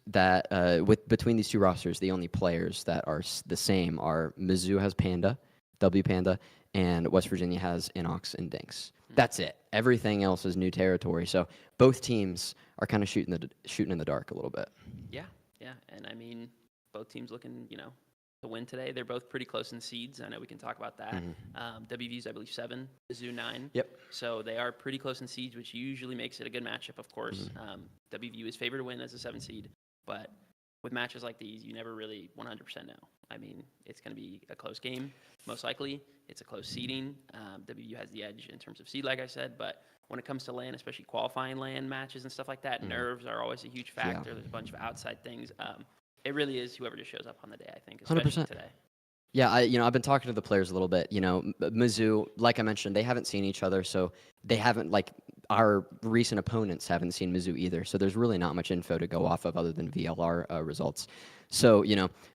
that between these two rosters, the only players that are the same are Mizzou has Panda, W Panda, and West Virginia has Inox and Dinks. That's it. Everything else is new territory. So both teams are kind of shooting in the dark a little bit. Yeah, yeah, and I mean, both teams looking, to win today. They're both pretty close in seeds. I know we can talk about that. WVU's, I believe, 7, Mizzou 9. Yep. So they are pretty close in seeds, which usually makes it a good matchup, of course. WVU is favored to win as a 7 seed, but with matches like these, you never really 100% know. I mean, it's going to be a close game, most likely. It's a close seeding. WVU has the edge in terms of seed, like I said, but when it comes to LAN, especially qualifying LAN matches and stuff like that, nerves are always a huge factor. There's a bunch of outside things. It really is whoever just shows up on the day, I think, especially 100%. Today. Yeah, I've been talking to the players a little bit. Mizzou, like I mentioned, they haven't seen each other, so they haven't, our recent opponents haven't seen Mizzou either. So there's really not much info to go off of other than VLR results. So,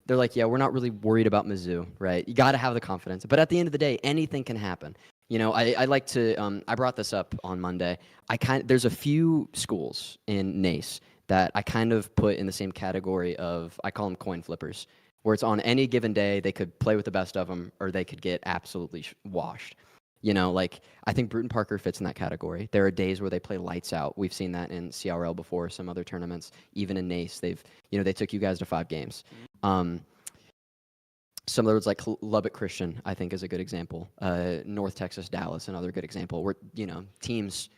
they're like, yeah, we're not really worried about Mizzou, right? You got to have the confidence. But at the end of the day, anything can happen. I like to, I brought this up on Monday. There's a few schools in NACE that I kind of put in the same category of, I call them coin flippers, where it's on any given day, they could play with the best of them, or they could get absolutely washed. I think Bruton Parker fits in that category. There are days where they play lights out. We've seen that in CRL before, some other tournaments, even in NACE. They took you guys to 5 games. Some others like Lubbock Christian, I think, is a good example. North Texas, Dallas, another good example. Where teams,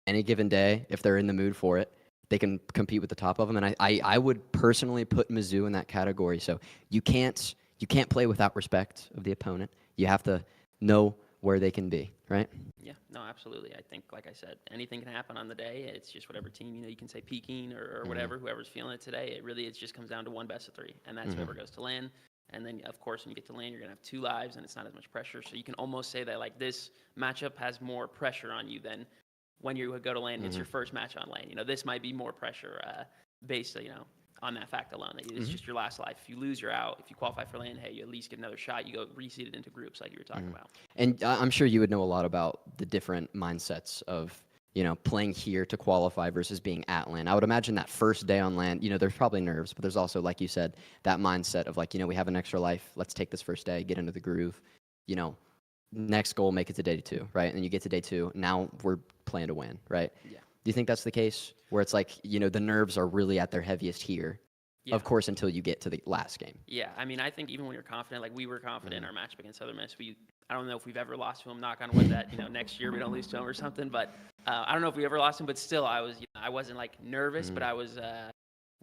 any given day, if they're in the mood for it, they can compete with the top of them. And I would personally put Mizzou in that category. So you can't play without respect of the opponent. You have to know where they can be, right? Yeah, no, absolutely. I think, like I said, anything can happen on the day. It's just whatever team, you can say peaking or whatever, whoever's feeling it today. It just comes down to one best of 3, and that's whoever goes to LAN. And then, of course, when you get to LAN, you're going to have 2 lives, and it's not as much pressure. So you can almost say that, this matchup has more pressure on you than when you go to LAN. It's your first match on LAN. This might be more pressure based, on that fact alone. That it's just your last life. If you lose, you're out. If you qualify for LAN, hey, you at least get another shot. You go reseeded into groups like you were talking about. And I'm sure you would know a lot about the different mindsets of, playing here to qualify versus being at LAN. I would imagine that first day on LAN, there's probably nerves, but there's also, like you said, that mindset of we have an extra life. Let's take this first day, get into the groove. Next goal, make it to day 2, right? And then you get to day 2. Now we're playing to win, right? Yeah. Do you think that's the case? Where it's the nerves are really at their heaviest here, of course, until you get to the last game. Yeah, I mean, I think even when you're confident, we were confident in our matchup against Southern Miss. I don't know if we've ever lost to them. Knock on wood that next year we don't lose to them or something. But I don't know if we ever lost them. But still, I wasn't nervous, but I was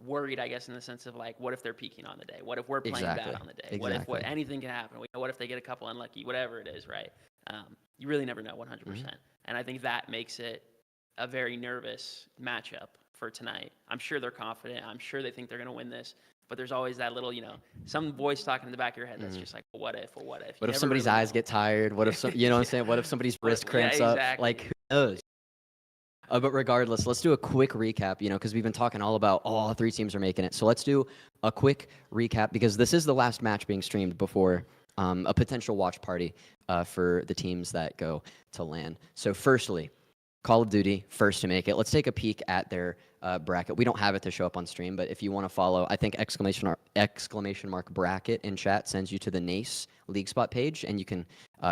worried, I guess, in the sense of what if they're peaking on the day? What if we're playing bad on the day? What if anything can happen? What if they get a couple unlucky? Whatever it is, right? You really never know 100%. And I think that makes it a very nervous matchup for tonight. I'm sure they're confident. I'm sure they think they're going to win this. But there's always that little, some voice talking in the back of your head that's just like, well, what if, or what if? What if somebody's eyes get tired? What if, what I'm saying? What if somebody's wrist cramps up? Who knows? But regardless, let's do a quick recap, because we've been talking all about all 3 teams are making it. So let's do a quick recap because this is the last match being streamed before a potential watch party for the teams that go to LAN. So firstly, Call of Duty, first to make it. Let's take a peek at their bracket. We don't have it to show up on stream, but if you want to follow, I think exclamation mark bracket in chat sends you to the NACE League Spot page, and you can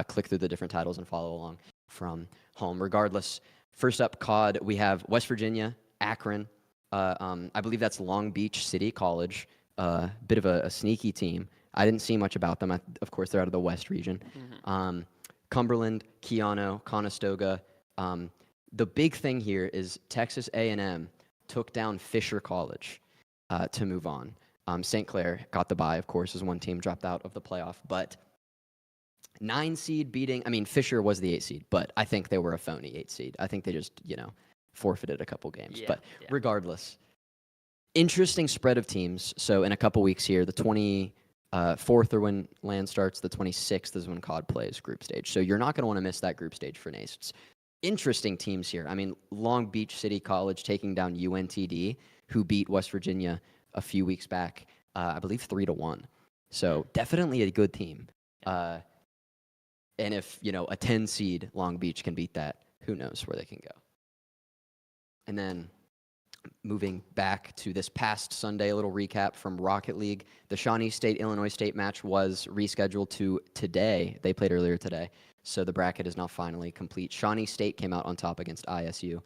click through the different titles and follow along from home. Regardless, first up, COD, we have West Virginia, Akron. I believe that's Long Beach City College. Bit of a sneaky team. I didn't see much about them. Of course, they're out of the West region. Cumberland, Keanu, Conestoga. The big thing here is Texas A&M took down Fisher College to move on. St. Clair got the bye, of course, as one team dropped out of the playoff. But 9 seed beating, Fisher was the 8 seed, but I think they were a phony 8 seed. I think they just, forfeited a couple games. Regardless, interesting spread of teams. So in a couple weeks here, the 24th are when LAN starts. The 26th is when COD plays group stage. So you're not going to want to miss that group stage for NACE. It's interesting teams here. Long Beach City College taking down UNTD, who beat West Virginia a few weeks back, I believe 3-1. So definitely a good team. And if, a 10 seed Long Beach can beat that, who knows where they can go. And then moving back to this past Sunday, a little recap from Rocket League. The Shawnee State-Illinois State match was rescheduled to today. They played earlier today. So the bracket is now finally complete. Shawnee State came out on top against ISU.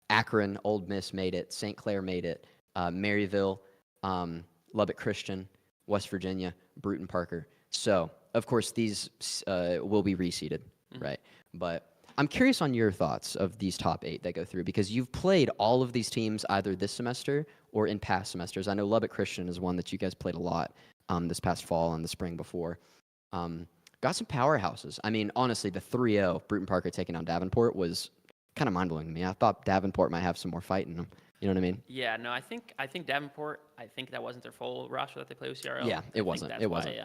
Akron, Old Miss made it. St. Clair made it. Maryville, Lubbock Christian, West Virginia, Bruton Parker. So, of course, these will be reseeded, right? But I'm curious on your thoughts of these top 8 that go through, because you've played all of these teams either this semester or in past semesters. I know Lubbock Christian is one that you guys played a lot this past fall and the spring before. Got some powerhouses. I mean, honestly, the 3-0 Bruton Parker taking on Davenport was kind of mind-blowing to me. I thought Davenport might have some more fight in them. You know what I mean? Yeah, no, I think Davenport, I think that wasn't their full roster that they played with CRL. Yeah, it wasn't. It wasn't.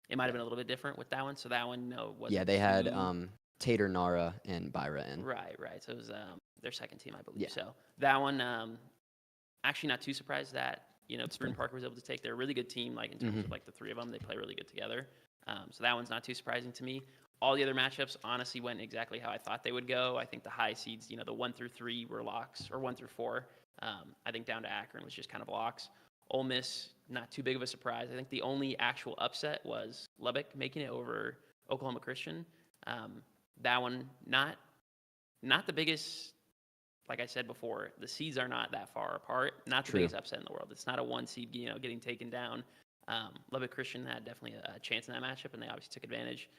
It might have been a little bit different with that one. So that one, no, wasn't. Yeah, they had Tater, Nara, and Byra in. Right. So it was their second team, I believe. Yeah. So that one, actually not too surprised that, Bruton Parker was able to take their really good team, like in terms of like the 3 of them, they play really good together. So that one's not too surprising to me. All the other matchups honestly went exactly how I thought they would go. I think the high seeds, the 1 through 3 were locks, or 1 through 4. I think down to Akron was just kind of locks. Ole Miss, not too big of a surprise. I think the only actual upset was Lubbock making it over Oklahoma Christian. That one, not the biggest. Like I said before, the seeds are not that far apart. Not the biggest upset in the world. It's not a 1 seed, getting taken down. Lubbock Christian had definitely a chance in that matchup, and they obviously took advantage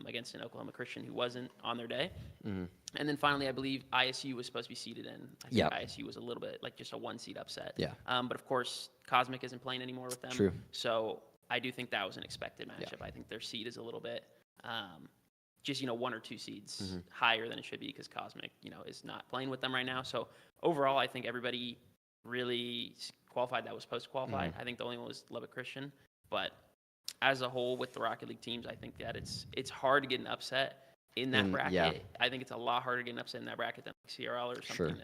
against an Oklahoma Christian who wasn't on their day. And then finally, I believe ISU was supposed to be seeded in. I think ISU was a little bit like just a 1 seed upset. Yeah. But of course, Cosmic isn't playing anymore with them. True. So I do think that was an expected matchup. I think their seed is a little bit just 1 or 2 seeds higher than it should be, because Cosmic is not playing with them right now. So overall, I think everybody really qualified that was supposed to qualify. I think the only one was Lubbock Christian. But as a whole, with the Rocket League teams, I think that it's hard to get an upset in that bracket. Yeah. I think it's a lot harder to get an upset in that bracket than CRL or something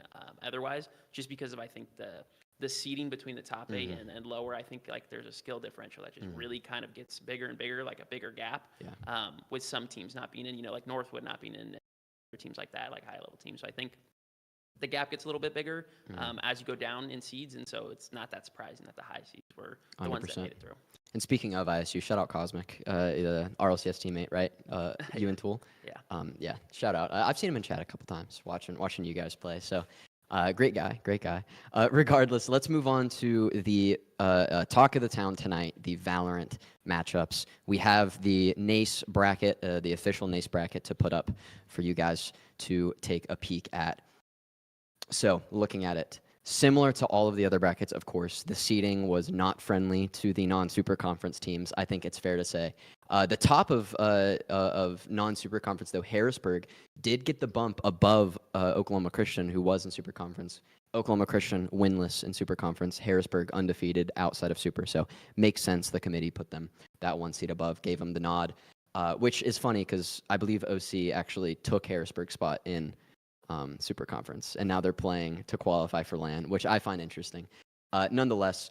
otherwise, just because of, I think, the seeding between the top 8 and lower. I think like there's a skill differential that just really kind of gets bigger and bigger, like a bigger gap, with some teams not being in, like Northwood not being in, teams like that, like high-level teams. So I think the gap gets a little bit bigger as you go down in seeds, and so it's not that surprising that the high seeds were the 100%. Ones that made it through. And speaking of ISU, shout out Cosmic, the RLCS teammate, right? You and Tool. Yeah. Yeah. Shout out. I've seen him in chat a couple times, watching you guys play. So, great guy. Regardless, let's move on to the talk of the town tonight, the Valorant matchups. We have the NACE bracket, the official NACE bracket, to put up for you guys to take a peek at. So, looking at it, similar to all of the other brackets, of course, the seeding was not friendly to the non-super conference teams. I think it's fair to say. The top of non-super conference, though, Harrisburg, did get the bump above Oklahoma Christian, who was in super conference. Oklahoma Christian winless in super conference. Harrisburg undefeated outside of super. So, makes sense the committee put them that 1 seed above, gave them the nod, which is funny because I believe OC actually took Harrisburg's spot in super conference, and now they're playing to qualify for LAN, which I find interesting. Nonetheless,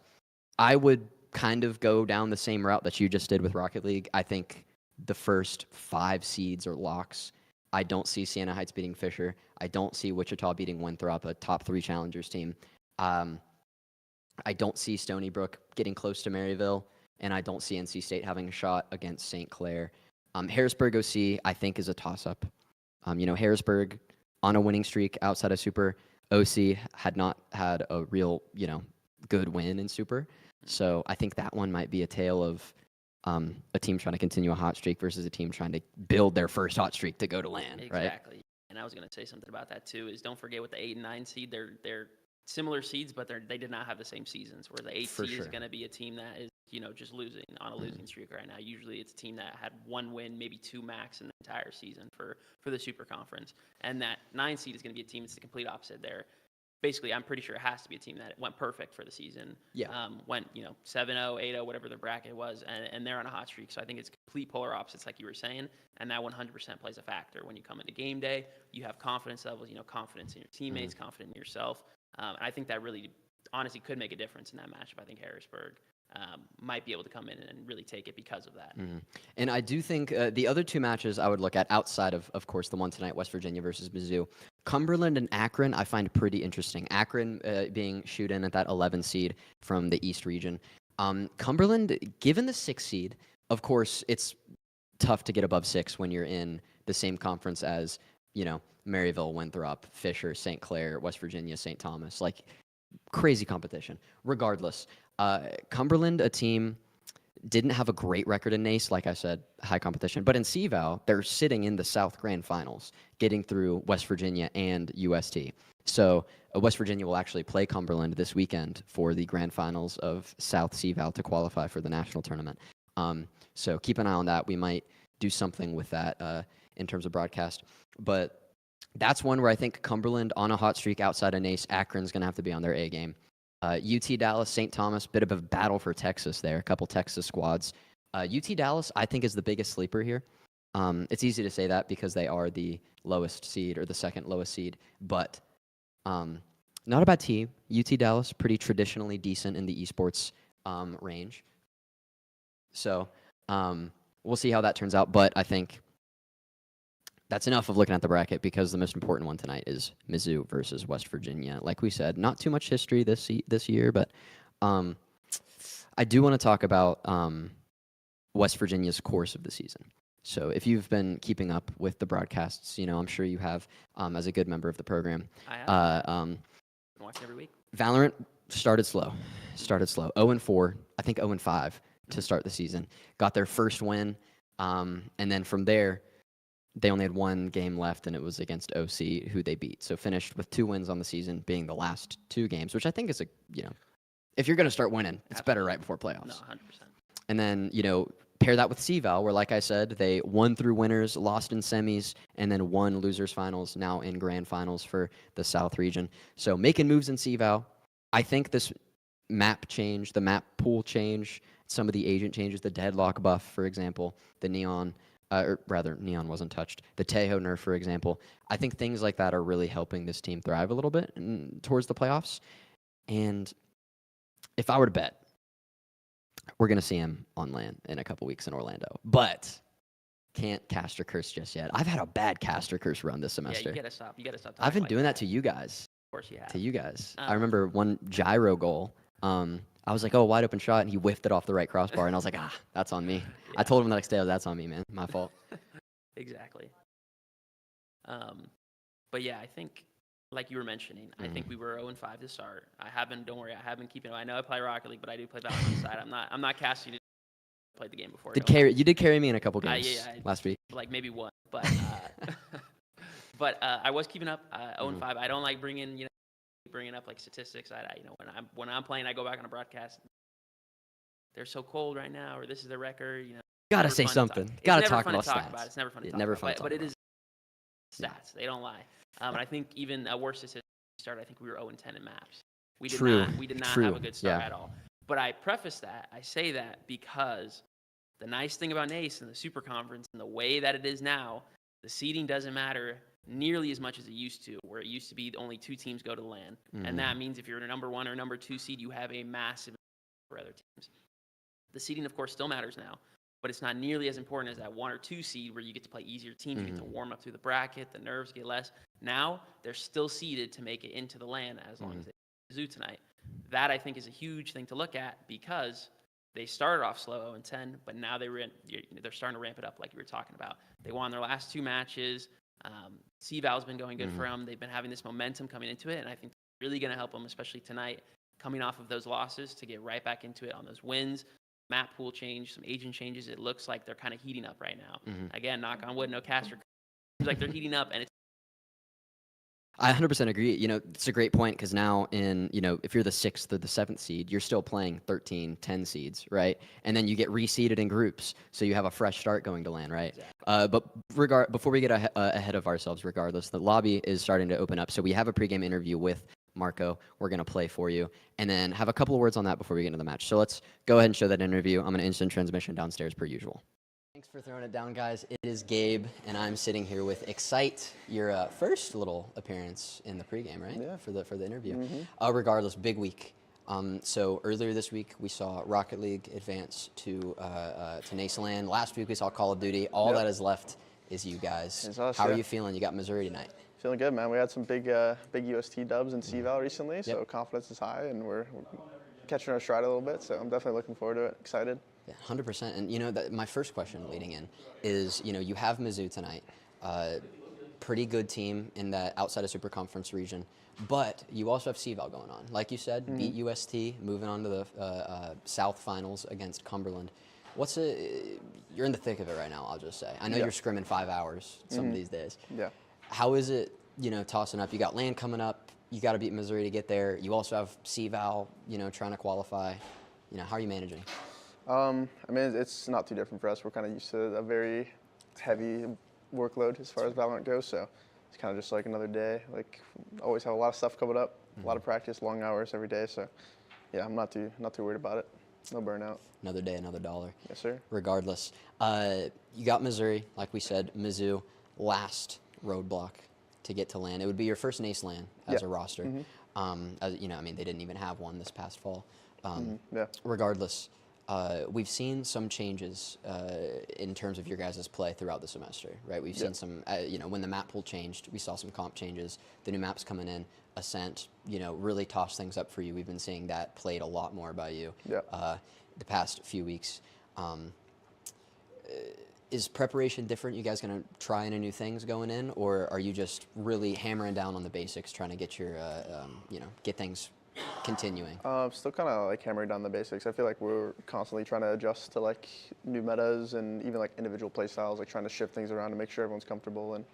I would kind of go down the same route that you just did with Rocket League. I think the first 5 seeds are locks. I don't see Siena Heights beating Fisher. I don't see Wichita beating Winthrop, a top 3 challengers team. I don't see Stony Brook getting close to Maryville, and I don't see NC State having a shot against St. Clair. Harrisburg OC, I think, is a toss-up. Harrisburg on a winning streak outside of super. OC had not had a real, good win in super. So I think that one might be a tale of a team trying to continue a hot streak versus a team trying to build their first hot streak to go to LAN, right? Exactly. And I was going to say something about that too, is don't forget with the 8 and 9 seed, they're similar seeds, but they did not have the same seasons, where the 8 seed is going to be a team that is, just losing on a losing streak right now. Usually it's a team that had 1 win, maybe 2 max in the entire season for the super conference. And that 9 seed is going to be a team that's the complete opposite there. Basically, I'm pretty sure it has to be a team that went perfect for the season. Yeah. Went, 7-0, 8-0, whatever their bracket was, and they're on a hot streak. So I think it's complete polar opposites, like you were saying, and that 100% plays a factor. When you come into game day, you have confidence levels, confidence in your teammates, confidence in yourself. And I think that really, honestly, could make a difference in that matchup. I think Harrisburg might be able to come in and really take it because of that. And I do think the other 2 matches I would look at outside of course, the one tonight, West Virginia versus Mizzou, Cumberland and Akron, I find pretty interesting. Akron being shoot in at that 11 seed from the East region. Cumberland, given the 6 seed, of course, it's tough to get above 6 when you're in the same conference as, Maryville, Winthrop, Fisher, St. Clair, West Virginia, St. Thomas. Like, crazy competition. Regardless, Cumberland, a team, didn't have a great record in NACE, like I said, high competition. But in CVAL, they're sitting in the South Grand Finals, getting through West Virginia and UST. So West Virginia will actually play Cumberland this weekend for the Grand Finals of South CVAL to qualify for the national tournament. So keep an eye on that. We might do something with that in terms of broadcast. But that's one where I think Cumberland, on a hot streak outside of NACE, Akron's going to have to be on their A game. UT Dallas, St. Thomas, bit of a battle for Texas there. A couple Texas squads. UT Dallas, I think, is the biggest sleeper here. It's easy to say that because they are the lowest seed or the second lowest seed, but not a bad team. UT Dallas, pretty traditionally decent in the esports range. So we'll see how that turns out, but I think that's enough of looking at the bracket because the most important one tonight is Mizzou versus West Virginia. Like we said, not too much history this year, but I do want to talk about West Virginia's course of the season. So if you've been keeping up with the broadcasts, I'm sure you have as a good member of the program. I have. Watching every week. Valorant started slow. 0-4, I think 0-5 to start the season. Got their first win, and then from there, they only had one game left, and it was against OC, who they beat. So finished with 2 wins on the season, being the last 2 games, which I think is if you're going to start winning, it's better right before playoffs. No, 100%. And then, pair that with CVAL, where, like I said, they won through winners, lost in semis, and then won losers finals, now in grand finals for the South region. So making moves in CVAL. I think this map change, the map pool change, some of the agent changes, the deadlock buff, for example, the Neon, or rather, Neon wasn't touched. The Tejo nerf, for example. I think things like that are really helping this team thrive a little bit towards the playoffs. And if I were to bet, we're going to see him on LAN in a couple weeks in Orlando. But can't caster curse just yet. I've had a bad caster curse run this semester. Yeah, you got to stop. I've been doing that to you guys. Of course you have. To you guys. I remember one gyro goal. I was like, wide open shot, and he whiffed it off the right crossbar, and I was like, that's on me. Yeah. I told him the next day, that's on me, man. My fault. Exactly. But yeah, I think, like you were mentioning, I think we were 0-5 to start. Don't worry, I have been keeping. I know I play Rocket League, but I do play Valorant side. I'm not casting to play the game before. You did carry me in a couple games last week. Like maybe one, but but I was keeping up 0-5. I don't like bringing up like statistics. When I'm playing, I go back on a broadcast. They're so cold right now, or this is their record. Gotta say something. Gotta talk about stats. It's never fun to talk about. But it is stats. They don't lie. And I think even a worse statistic start. I think we were 0-10 in maps. We did not have a good start at all. But I preface that. I say that because the nice thing about NACE and the Super Conference and the way that it is now, the seeding doesn't matter nearly as much as it used to, where it used to be only 2 teams go to LAN. And that means if you're a number 1 or number 2 seed, you have a massive for other teams. The seeding, of course, still matters now, but it's not nearly as important as that 1 or 2 seed where you get to play easier teams, you get to warm up through the bracket, the nerves get less. Now, they're still seeded to make it into the LAN as long as they Mizzou tonight. That, I think, is a huge thing to look at because they started off slow 0-10, but now they're starting to ramp it up like you were talking about. They won their last 2 matches. CVAL's been going good for them. They've been having this momentum coming into it, and I think it's really going to help them, especially tonight, coming off of those losses, to get right back into it on those wins. Map pool change, some agent changes. It looks like they're kind of heating up right now. Again, knock on wood, no caster. Seems like they're heating up, and it's. I 100% agree. It's a great point because now if you're the 6th or the 7th seed, you're still playing 13, 10 seeds, right? And then you get reseeded in groups, so you have a fresh start going to LAN, right? Exactly. But before we get ahead of ourselves, regardless, the lobby is starting to open up. So we have a pregame interview with Marco. We're going to play for you, and then have a couple of words on that before we get into the match. So let's go ahead and show that interview. I'm going to instant transmission downstairs per usual. Thanks for throwing it down, guys. It is Gabe, and I'm sitting here with Excite, your first little appearance in the pregame, right? Yeah. For the interview. Regardless, big week. So earlier this week, we saw Rocket League advance to NACE LAN. Last week, we saw Call of Duty. All that is left is you guys. It's us, How are you feeling? You got Missouri tonight. Feeling good, man. We had some big UST dubs in CVAL recently, so confidence is high, and we're catching our stride a little bit. So I'm definitely looking forward to it. Excited. Yeah, 100%. And my first question leading in is, you have Mizzou tonight, pretty good team in that outside of Super Conference region, but you also have CVAL going on. Like you said, beat UST, moving on to the South Finals against Cumberland. You're in the thick of it right now, I'll just say. I know you're scrimming 5 hours some of these days. Yeah. How is it, tossing up? You got LAN coming up. You got to beat Missouri to get there. You also have CVAL, trying to qualify. How are you managing? I mean, it's not too different for us. We're kind of used to a very heavy workload as far as Valorant goes, so it's kind of just like another day. Like, always have a lot of stuff coming up, a lot of practice, long hours every day. So, yeah, I'm not too worried about it. No burnout. Another day, another dollar. Yes, sir. Regardless, you got Missouri, like we said, Mizzou, last roadblock to get to LAN. It would be your first NACE LAN as a roster. They didn't even have one this past fall. Regardless, we've seen some changes in terms of your guys' play throughout the semester, right? We've seen some, when the map pool changed, we saw some comp changes. The new maps coming in, Ascent, really tossed things up for you. We've been seeing that played a lot more by you the past few weeks. Is preparation different? You guys going to try any new things going in, or are you just really hammering down on the basics, trying to get your, get things continuing? Still kind of like hammering down the basics. I feel like we're constantly trying to adjust to like new metas and even like individual play styles, like trying to shift things around to make sure everyone's comfortable and,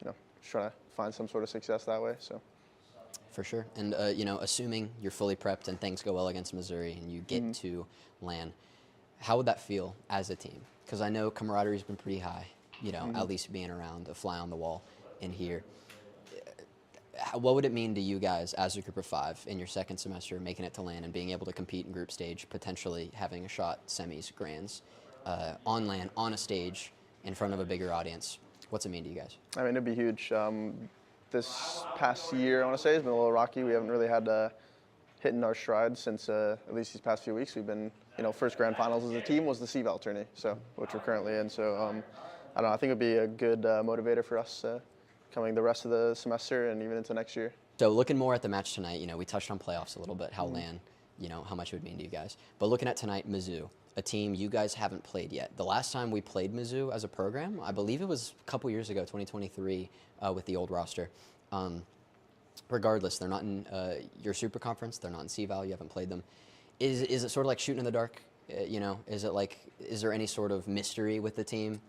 just trying to find some sort of success that way. So. For sure. And, assuming you're fully prepped and things go well against Missouri and you get to LAN, how would that feel as a team? Because I know camaraderie's been pretty high, at least being around, a fly on the wall in here. What would it mean to you guys as a group of 5 in your second semester, making it to LAN and being able to compete in group stage, potentially having a shot, semis, grands, on LAN, on a stage, in front of a bigger audience? What's it mean to you guys? I mean, it'd be huge. This past year, I want to say, has been a little rocky. We haven't really had hitting our stride since at least these past few weeks. We've been, first grand finals as a team was the CVAL tourney, which we're currently in. So I don't know. I think it'd be a good motivator for us coming the rest of the semester and even into next year. So looking more at the match tonight, we touched on playoffs a little bit, how LAN, how much it would mean to you guys. But looking at tonight, Mizzou, a team you guys haven't played yet. The last time we played Mizzou as a program, I believe it was a couple years ago, 2023, with the old roster. Regardless, they're not in your super conference. They're not in CVAL. You haven't played them. Is it sort of like shooting in the dark? Is there any sort of mystery with the team?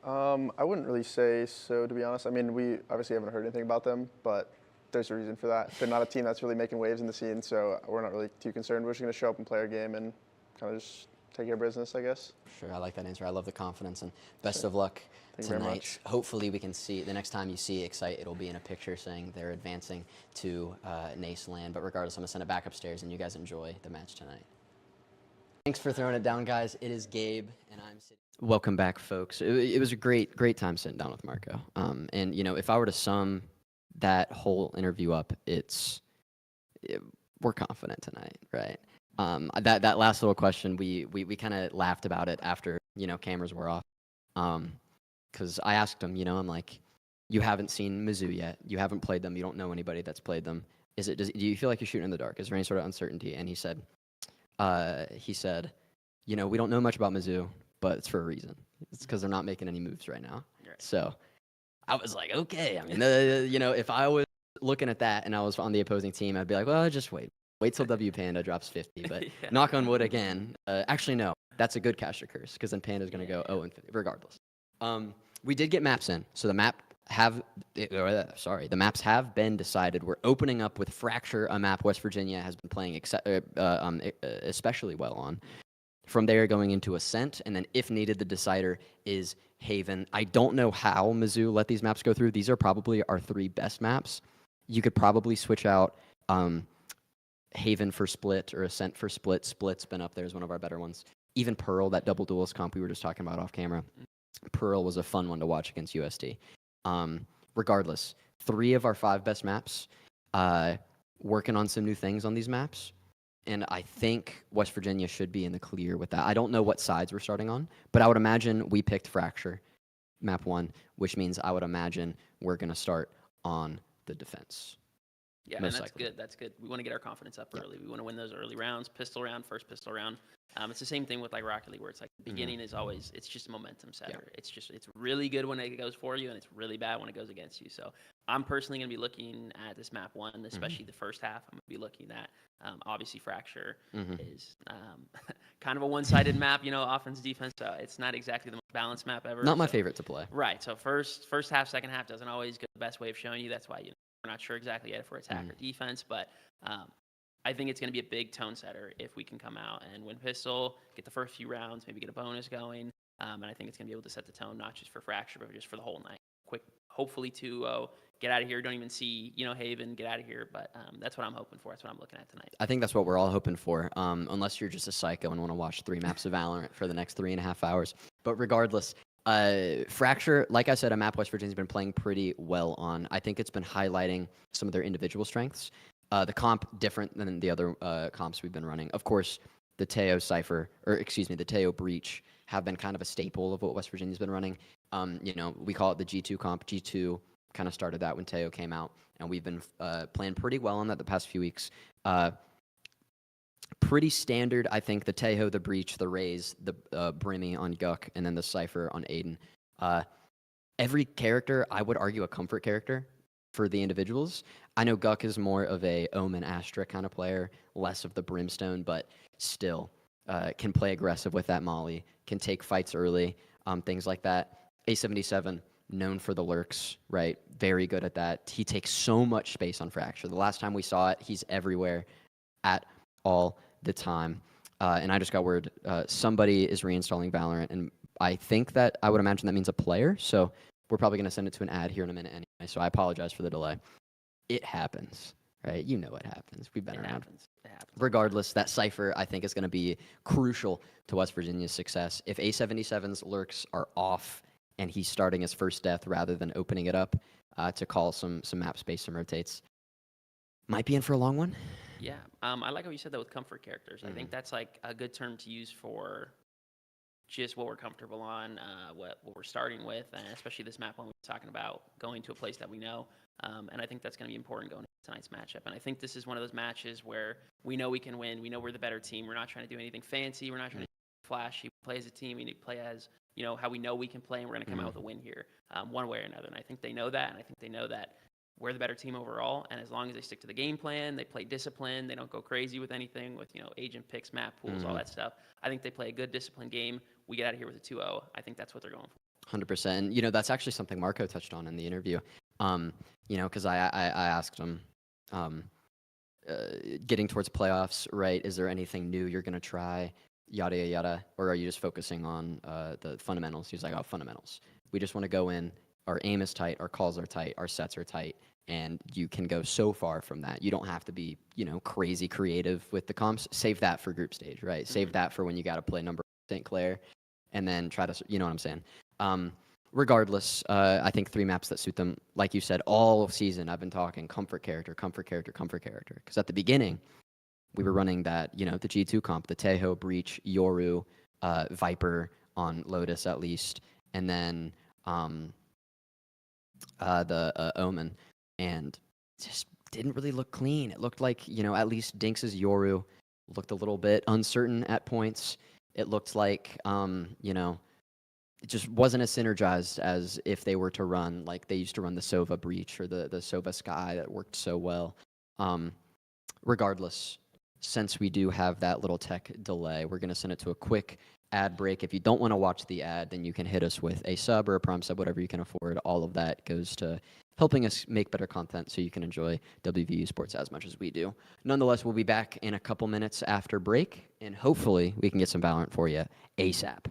I wouldn't really say so, to be honest. I mean, we obviously haven't heard anything about them, but there's a reason for that. They're not a team that's really making waves in the scene, so we're not really too concerned. We're just going to show up and play our game and kind of just take care of business, I guess. Sure, I like that answer. I love the confidence, and best of luck Thank you very tonight. much. Hopefully we can see, the next time you see Excite, it'll be in a picture saying they're advancing to NACE LAN. But regardless, I'm going to send it back upstairs, and you guys enjoy the match tonight. Thanks for throwing it down, guys. It is Gabe, and I'm sitting. Welcome back, folks. It was a great time sitting down with Marco. And, if I were to sum that whole interview up, we're confident tonight, right? That last little question, we kind of laughed about it after, cameras were off. Because I asked him, I'm like, you haven't seen Mizzou yet. You haven't played them. You don't know anybody that's played them. Do you feel like you're shooting in the dark? Is there any sort of uncertainty? And he said, we don't know much about Mizzou, but it's for a reason. It's because they're not making any moves right now. Right. So I was like, okay. I mean, if I was looking at that and I was on the opposing team, I'd be like, well, just wait till W Panda drops 50. But knock on wood again. Actually, no, that's a good cash or curse because then Panda's going to go 0 and 50 regardless. We did get maps in, so the maps have been decided. We're opening up with Fracture, a map West Virginia has been playing especially well on. From there, going into Ascent, and then if needed, the decider is Haven. I don't know how Mizzou let these maps go through. These are probably our 3 best maps. You could probably switch out Haven for Split or Ascent for Split. Split's been up there as one of our better ones. Even Pearl, that double duelist comp we were just talking about off camera. Pearl was a fun one to watch against USD. Regardless, 3 of our 5 best maps, working on some new things on these maps. And I think West Virginia should be in the clear with that. I don't know what sides we're starting on, but I would imagine we picked Fracture, map 1, which means I would imagine we're going to start on the defense. Yeah, Most and that's likely. good. That's good. We want to get our confidence up early. We want to win those early rounds, pistol round, first pistol round. It's the same thing with like Rocket League, where it's like the beginning is always, it's just a momentum setter. It's really good when it goes for you, and it's really bad when it goes against you. So I'm personally going to be looking at this map one, especially the first half. I'm going to be looking at, obviously Fracture is kind of a one-sided map, offense, defense. So it's not exactly the most balanced map ever. Not my favorite to play. Right. So first half, second half doesn't always go the best way of showing you. That's why we're not sure exactly yet if we're attack or defense, but I think it's going to be a big tone setter if we can come out and win pistol, get the first few rounds, maybe get a bonus going, and I think it's going to be able to set the tone not just for Fracture, but just for the whole night. Quick, hopefully 2-0, get out of here. Don't even see Haven, get out of here. But that's what I'm hoping for. That's what I'm looking at tonight. I think that's what we're all hoping for, unless you're just a psycho and want to watch 3 maps of Valorant for the next 3.5 hours. But regardless. Fracture, like I said, a map West Virginia's been playing pretty well on. I think it's been highlighting some of their individual strengths. The comp different than the other comps we've been running. Of course, the Teo Cypher, the Teo Breach have been kind of a staple of what West Virginia's been running. We call it the G2 comp. G2 kind of started that when Teo came out, and we've been playing pretty well on that the past few weeks. Pretty standard, I think, the Tejo, the Breach, the Raze, the Brimmy on Guk, and then the Cypher on Aiden. Every character, I would argue, a comfort character for the individuals. I know Guk is more of a Omen Astra kind of player, less of the Brimstone, but still can play aggressive with that Molly, can take fights early, things like that. A77, known for the lurks, right? Very good at that. He takes so much space on Fracture. The last time we saw it, he's everywhere at all the time. And I just got word somebody is reinstalling Valorant, and I think that I would imagine that means a player. So we're probably going to send it to an ad here in a minute anyway. So I apologize for the delay. It happens, right? You know what happens. We've been around. It happens. Regardless, that Cypher I think is going to be crucial to West Virginia's success. If A77's lurks are off and he's starting his first death rather than opening it up to call some map space, some rotates, might be in for a long one. Yeah, I like how you said that with comfort characters. I think that's like a good term to use for just what we're comfortable on, what we're starting with, and especially this map when we're talking about going to a place that we know. And I think that's going to be important going into tonight's matchup. And I think this is one of those matches where we know we can win. We know we're the better team. We're not trying to do anything fancy. We're not trying to do flashy. We play as a team. We need to play as, how we know we can play, and we're going to come out with a win here, one way or another. And I think they know that, and I think they know that we're the better team overall, and as long as they stick to the game plan, they play discipline, they don't go crazy with anything, with agent picks, map pools, all that stuff. I think they play a good disciplined game. We get out of here with a 2-0. I think that's what they're going for. 100%. And, that's actually something Marco touched on in the interview. Because I asked him, getting towards playoffs, right? Is there anything new you're going to try, yada, yada, yada, or are you just focusing on the fundamentals? He's like, fundamentals. We just want to go in. Our aim is tight, our calls are tight, our sets are tight, and you can go so far from that. You don't have to be, crazy creative with the comps. Save that for group stage, right? Save that for when you got to play number St. Clair, and then try to, you know what I'm saying? Regardless, I think 3 maps that suit them, like you said, all season I've been talking comfort character. Because at the beginning, we were running that, the G2 comp, the Tejo, Breach, Yoru, Viper on Lotus at least, and then the Omen, and just didn't really look clean. It looked like, at least Dinx's Yoru looked a little bit uncertain at points. It looked like, it just wasn't as synergized as if they were to run like they used to run the Sova Breach or the Sova Sky that worked so well. Regardless, since we do have that little tech delay, we're going to send it to a quick ad break. If you don't want to watch the ad, then you can hit us with a sub or a prime sub, whatever you can afford. All of that goes to helping us make better content so you can enjoy WVU sports as much as we do. Nonetheless, we'll be back in a couple minutes after break, and hopefully we can get some Valorant for you ASAP.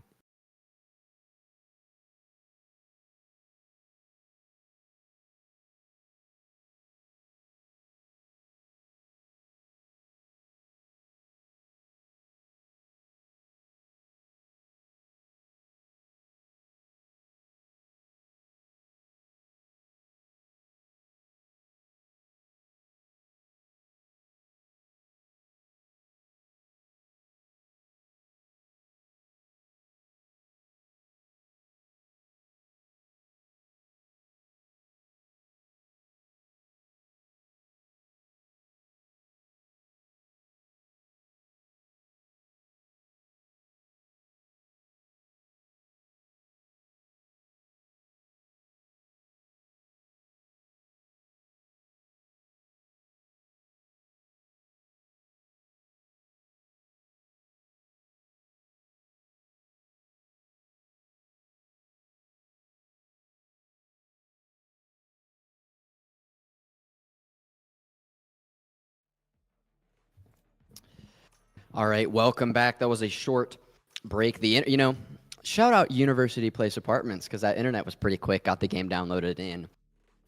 All right, welcome back. That was a short break. You know, shout out University Place Apartments because that internet was pretty quick. Got the game downloaded in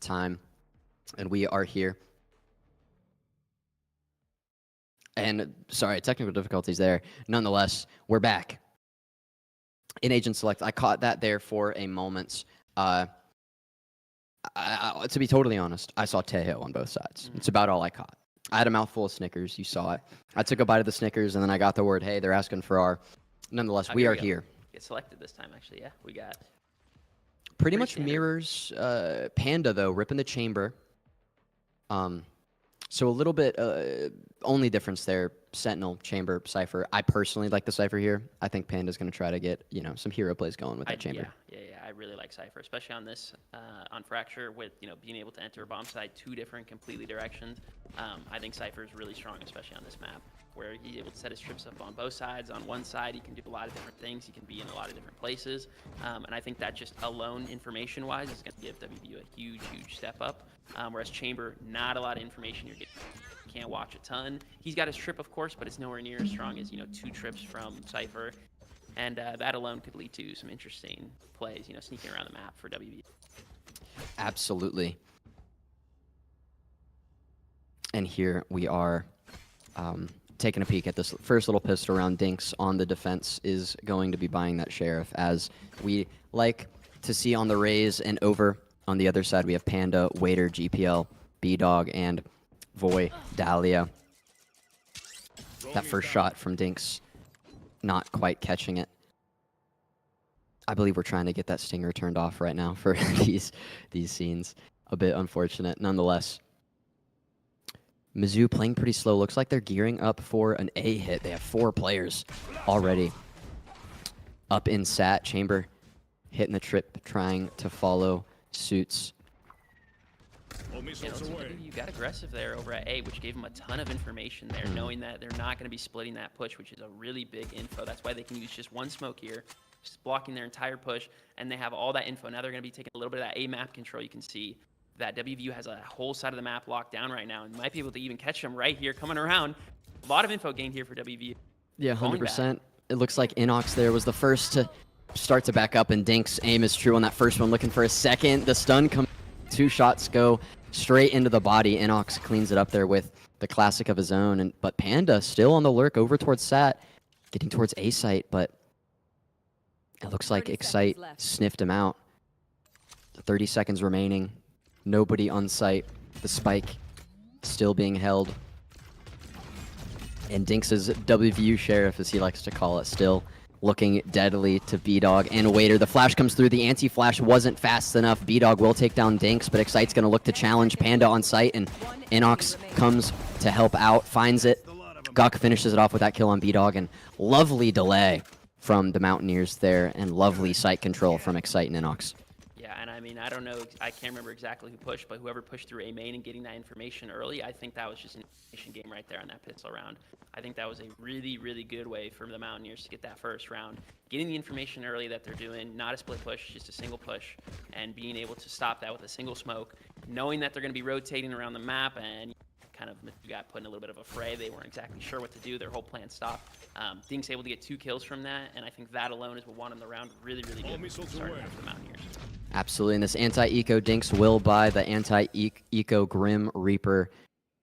time, and we are here. And sorry, technical difficulties there. Nonetheless, we're back. In Agent Select, I caught that there for a moment. To be totally honest, I saw Tejo on both sides. It's about all I caught. I had a mouthful of Snickers. You saw it. I took a bite of the Snickers, and then I got the word, hey, they're asking for our. Nonetheless, we are here. Get selected this time, actually. Yeah, we got. Pretty much standard. Mirrors Panda, though, ripping the chamber. So a little bit, only difference there, Sentinel, Chamber, Cypher. I personally like the Cypher here. I think Panda's going to try to get, you know, some hero plays going with that Chamber. Yeah. I really like Cypher, especially on this, on Fracture with, you know, being able to enter a bomb site 2 different completely directions. I think Cypher is really strong, especially on this map, where he's able to set his trips up on both sides. On one side, he can do a lot of different things. He can be in a lot of different places. And I think that just alone, information-wise, is going to give WVU a huge, huge step up. Whereas Chamber, not a lot of information you're getting. Can't watch a ton. He's got his trip, of course, but it's nowhere near as strong as, you know, 2 trips from Cypher. And that alone could lead to some interesting plays, you know, sneaking around the map for WVU. Absolutely. And here we are taking a peek at this first little pistol round. Dinks on the defense is going to be buying that Sheriff, as we like to see on the Rays. And over on the other side, we have Panda, Waiter, GPL, B-Dog, and Voy, Dahlia. That first shot from Dinks, not quite catching it. I believe we're trying to get that stinger turned off right now for these scenes. A bit unfortunate. Nonetheless, Mizzou playing pretty slow. Looks like they're gearing up for an A hit. They have 4 players already up in SAT. Chamber hitting the trip, trying to follow suits. You got aggressive there over at A, which gave them a ton of information there, knowing that they're not going to be splitting that push, which is a really big info. That's why they can use just one smoke here, just blocking their entire push, and they have all that info. Now they're going to be taking a little bit of that A map control. You can see that WVU has a whole side of the map locked down right now, and might be able to even catch them right here coming around. A lot of info gained here for WVU. Yeah, 100%. It looks like Inox there was the first to start to back up, and Dink's aim is true on that first one, looking for a second. The stun comes, 2 shots go straight into the body. Inox cleans it up there with the classic of his own, but Panda still on the lurk over towards SAT, getting towards A site, but it looks like Excite sniffed him out. 30 seconds remaining. Nobody on site. The spike still being held. And Dinks' WVU Sheriff, as he likes to call it, still looking deadly to B-Dog and Waiter. The flash comes through. The anti-flash wasn't fast enough. B-Dog will take down Dinks, but Excite's going to look to challenge Panda on site, and Inox comes to help out, finds it. Guk finishes it off with that kill on B-Dog, and lovely delay from the Mountaineers there, and lovely site control from Excite and Inox. Yeah, and I mean, I don't know, I can't remember exactly who pushed, but whoever pushed through A main and getting that information early, I think that was just an information game right there on that pistol round. I think that was a really, really good way for the Mountaineers to get that first round. Getting the information early that they're doing, not a split push, just a single push, and being able to stop that with a single smoke, knowing that they're going to be rotating around the map, and kind of got put in a little bit of a fray. They weren't exactly sure what to do. Their whole plan stopped. Dinks able to get 2 kills from that, and I think that alone is what won him the round. Really, really good starting out for the Mountaineers. Absolutely, and this anti-eco Dinks will buy the anti-eco Grim Reaper,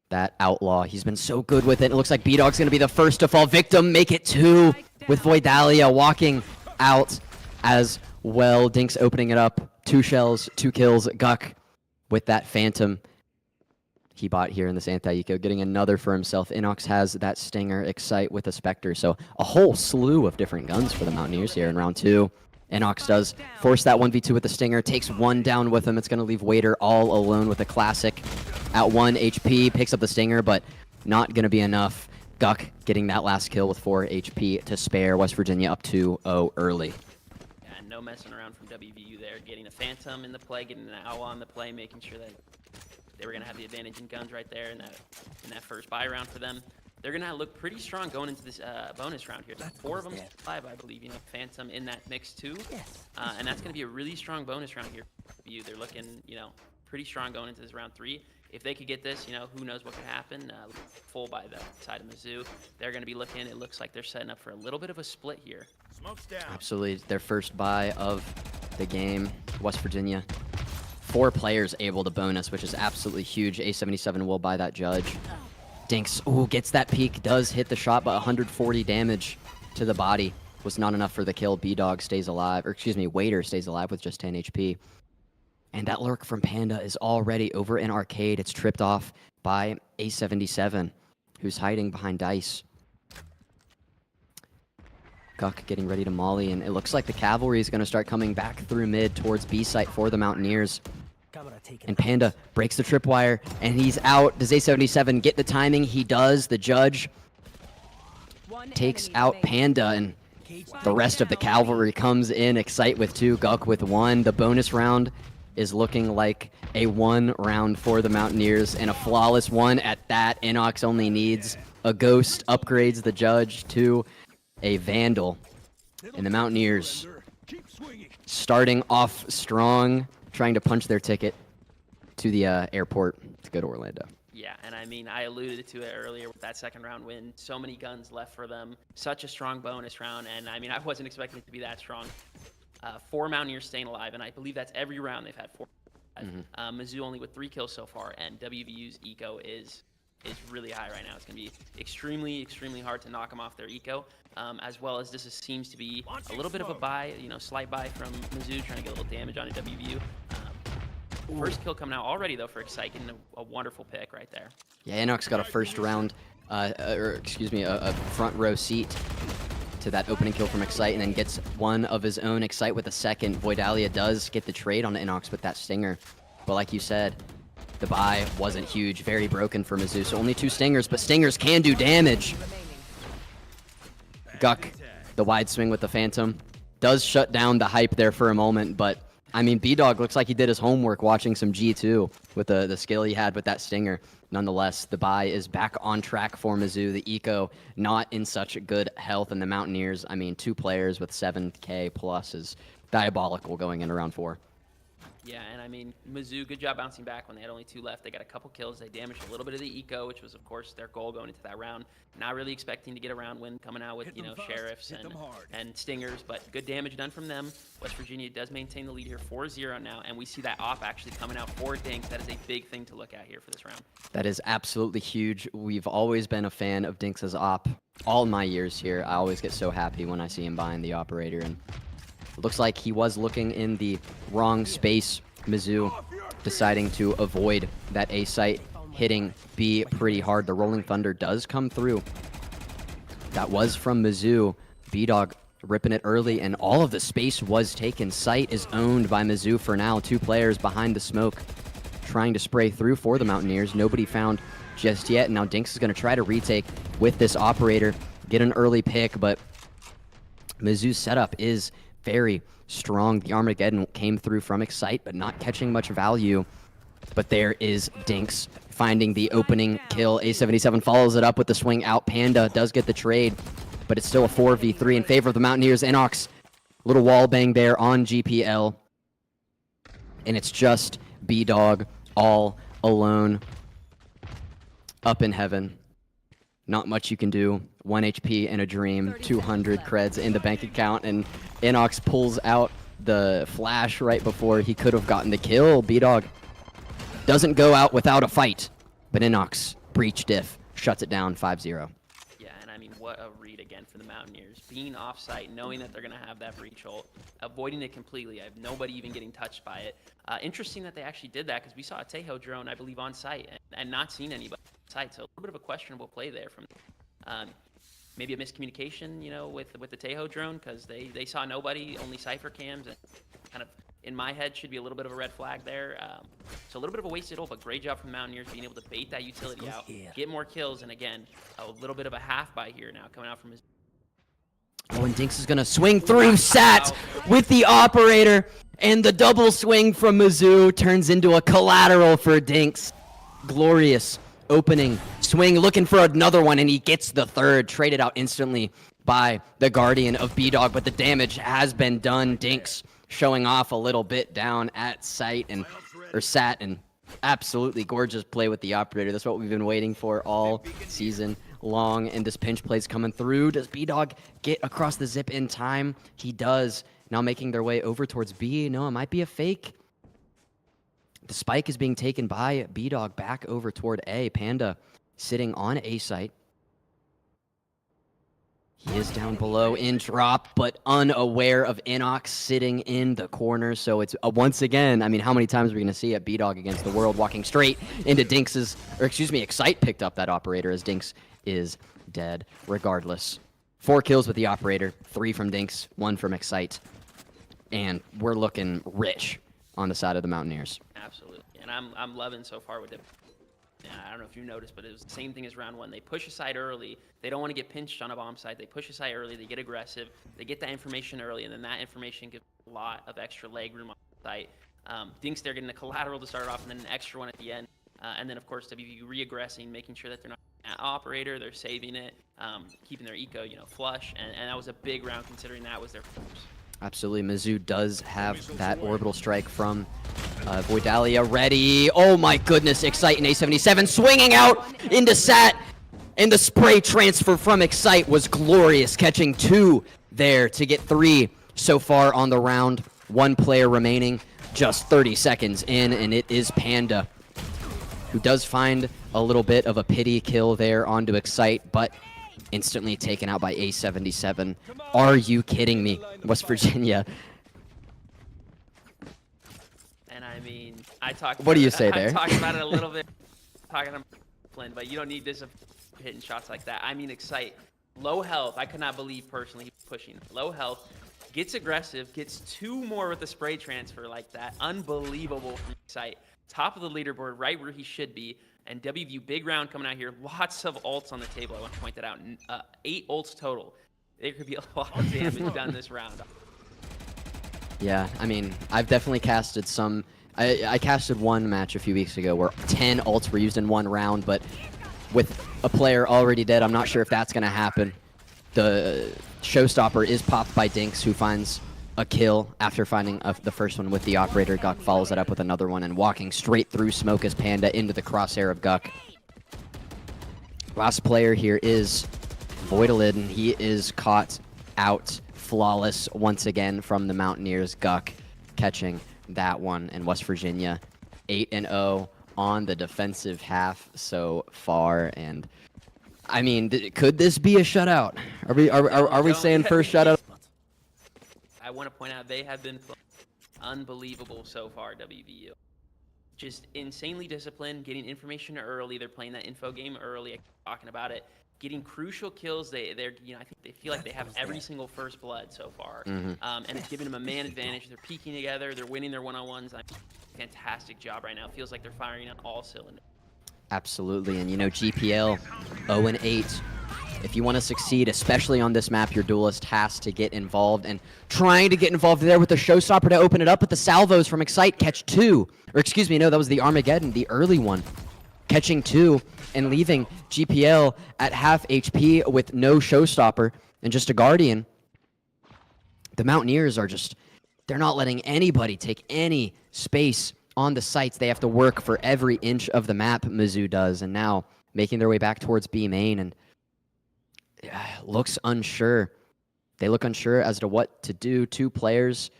that outlaw. He's been so good with it. It looks like B-Dog's going to be the first to fall victim. Make it 2 with Voidalia walking out as well. Dinks opening it up. 2 shells, 2 kills. Guk with that Phantom he bought here in this anti-eco, getting another for himself. Inox has that Stinger, Excite with a Spectre. So a whole slew of different guns for the Mountaineers here in round 2. Inox does force that 1v2 with the Stinger, takes 1 down with him. It's going to leave Waiter all alone with a classic at 1 HP, picks up the Stinger, but not going to be enough. Guk getting that last kill with 4 HP to spare. West Virginia up 2-0 early. Yeah, no messing around from WVU there. Getting a Phantom in the play, getting an Outlaw in the play, making sure that they were going to have the advantage in guns right there in that first buy round for them. They're going to look pretty strong going into this bonus round here. 4 of them 5, I believe, you know, Phantom in that mix too. And that's going to be a really strong bonus round here for you. They're looking, you know, pretty strong going into this round 3. if they could get this, you know, who knows what could happen. Full by the side of Mizzou. They're going to be looking, it looks like they're setting up for a little bit of a split here. Absolutely. Their first bye of the game. West Virginia. 4 players able to bonus, which is absolutely huge. A77 will buy that judge. Dinks, ooh, gets that peek, does hit the shot, but 140 damage to the body was not enough for the kill. B-Dog stays alive, or excuse me, Waiter stays alive with just 10 HP. And that lurk from Panda is already over in Arcade. It's tripped off by A77, who's hiding behind Dice. Guck getting ready to molly, and it looks like the cavalry is going to start coming back through mid towards B site for the Mountaineers. And Panda breaks the tripwire, and he's out. Does A77 get the timing? He does. The judge takes out Panda, and the rest of the cavalry comes in. Excite with 2, Guck with 1. The bonus round is looking like a 1 round for the Mountaineers, and a flawless 1 at that. Inox only needs a ghost, upgrades the judge to a Vandal. And the Mountaineers starting off strong, trying to punch their ticket to the airport to go to Orlando. Yeah, and I mean, I alluded to it earlier with that second round win. So many guns left for them. Such a strong bonus round, and I mean, I wasn't expecting it to be that strong. 4 Mountaineers staying alive, and I believe that's every round they've had 4. Mizzou only with 3 kills so far, and WVU's eco is really high right now. It's going to be extremely, extremely hard to knock them off their eco, as well as this seems to be a little bit of a buy, you know, slight buy from Mizzou, trying to get a little damage on a WVU. First kill coming out already, though, for Excite, getting a wonderful pick right there. Yeah, Inox got a first round, or excuse me, a front row seat to that opening kill from Excite, and then gets one of his own. Excite with a second. Voidalia does get the trade on Inox with that Stinger. But like you said, the buy wasn't huge. Very broken for Mizzou. So only 2 Stingers, but Stingers can do damage. Guck, the wide swing with the Phantom. Does shut down the hype there for a moment, but I mean, B-Dog looks like he did his homework watching some G2 with the skill he had with that Stinger. Nonetheless, the buy is back on track for Mizzou. The eco not in such good health, and the Mountaineers, I mean, 2 players with 7K plus is diabolical going into round 4. Yeah, and I mean, Mizzou, good job bouncing back when they had only 2 left. They got a couple kills. They damaged a little bit of the eco, which was, of course, their goal going into that round. Not really expecting to get a round win coming out with, you know, Sheriffs and Stingers, but good damage done from them. West Virginia does maintain the lead here 4-0 now, and we see that op actually coming out for Dinks. That is a big thing to look at here for this round. That is absolutely huge. We've always been a fan of Dinks' op. All my years here, I always get so happy when I see him buying the operator, and it looks like he was looking in the wrong space. Mizzou deciding to avoid that A site, hitting B pretty hard. The Rolling Thunder does come through. That was from Mizzou. B-Dog ripping it early, and all of the space was taken. Site is owned by Mizzou for now. 2 players behind the smoke trying to spray through for the Mountaineers. Nobody found just yet. Now Dinks is going to try to retake with this operator, get an early pick, but Mizzou's setup is very strong. The Armageddon came through from Excite, but not catching much value. But there is Dinks finding the opening kill. A77 follows it up with the swing out. Panda does get the trade, but it's still a 4v3 in favor of the Mountaineers. Inox, little wall bang there on GPL. And it's just B-Dog all alone up in heaven. Not much you can do. 1 HP in a dream, 200 creds in the bank account, and Inox pulls out the flash right before he could have gotten the kill. B-Dog doesn't go out without a fight, but Inox, breach diff, shuts it down 5-0. Yeah, and I mean, what a read again for the Mountaineers. Being off-site, knowing that they're going to have that breach ult, avoiding it completely. I have nobody even getting touched by it. Interesting that they actually did that, because we saw a Tejo drone, I believe, on site, and not seen anybody on site, so a little bit of a questionable play there from maybe a miscommunication, you know, with the Tejo drone, because they saw nobody, only Cypher cams, and kind of, in my head, should be a little bit of a red flag there. So a little bit of a wasted ult, but great job from the Mountaineers being able to bait that utility out, get more kills, and again, a little bit of a half buy here now coming out from his... Oh, and Dinks is going to swing through Sat with the operator, and the double swing from Mizzou turns into a collateral for Dinks. Glorious opening swing, looking for another one, and he gets the third, traded out instantly by the Guardian of B-Dog, but the damage has been done. Dinks showing off a little bit down at site, and or Sat, and Absolutely gorgeous play with the operator. That's what we've been waiting for all season long. And this pinch play's coming through. Does B-Dog get across the zip in time? He does. Now making their way over towards B. No, it might be a fake. The spike is being taken by B-Dog back over toward A. Panda sitting on A site. He is down below in drop, but unaware of Inox sitting in the corner. So it's once again, I mean, how many times are we going to see it? B-Dog against the world walking straight into Dinx's, or excuse me, Excite picked up that operator as Dinx is dead regardless. 4 kills with the operator, 3 from Dinx, 1 from Excite. And we're looking rich on the side of the Mountaineers. Absolutely. And I'm loving so far with it. Yeah, I don't know if you noticed, but it was the same thing as round 1. They push aside early. They don't want to get pinched on a bomb site. They push aside early. They get aggressive. They get that information early, and then that information gives a lot of extra leg room on the site. Dinks, they're getting a collateral to start off, and then an extra one at the end. And then, of course, WVU re-aggressing, making sure that they're not at operator. They're saving it, keeping their eco, flush. And that was a big round considering that was their first. Absolutely. Mizzou does have that orbital strike from Voidalia ready. Oh my goodness. Excite in A77 swinging out into Sat. And the spray transfer from Excite was glorious, catching 2 there to get 3 so far on the round. 1 player remaining, just 30 seconds in, and it is Panda, who does find a little bit of a pity kill there onto Excite, but instantly taken out by A77. Are you kidding me? West Virginia. And I mean, I talked. What do you say there? I talked about it a little bit, talking about Flynn, but you don't need this hitting shots like that. I mean, Excite, low health. I could not believe personally he was pushing. Low health, gets aggressive, gets 2 more with the spray transfer like that. Unbelievable from Excite. Top of the leaderboard, right where he should be. And WVU, big round coming out here. Lots of ults on the table. I want to point that out. 8 ults total. There could be a lot of damage done this round. Yeah, I mean, I've definitely casted some. I casted one match a few weeks ago where 10 ults were used in 1 round, but with a player already dead, I'm not sure if that's going to happen. The showstopper is popped by Dinx, who finds a kill after finding the first one with the operator. Guk follows it up with another one and walking straight through Smoke as Panda into the crosshair of Guk. Last player here is Voidalid, and he is caught out flawless once again from the Mountaineers. Guk catching that one, and West Virginia 8-0 on the defensive half so far. And I mean, could this be a shutout? Are we saying first shutout? I want to point out they have been unbelievable so far, WVU. Just insanely disciplined, getting information early. They're playing that info game early. I keep talking about it. Getting crucial kills. I think they feel like they have every single first blood so far. And it's giving them a man advantage. They're peaking together. They're winning their one-on-ones. Fantastic job right now. It feels like they're firing on all cylinders. Absolutely. And GPL 0-8. If you want to succeed, especially on this map, your duelist has to get involved, and trying to get involved there with the showstopper to open it up, but the salvos from Excite catch 2. Or excuse me, no, that was the Armageddon, the early one. Catching 2 and leaving GPL at half HP with no showstopper and just a Guardian. The Mountaineers are they're not letting anybody take any space on the sites. They have to work for every inch of the map, Mizzou does, and now making their way back towards B main, and looks unsure. They look unsure as to what to do. 2 players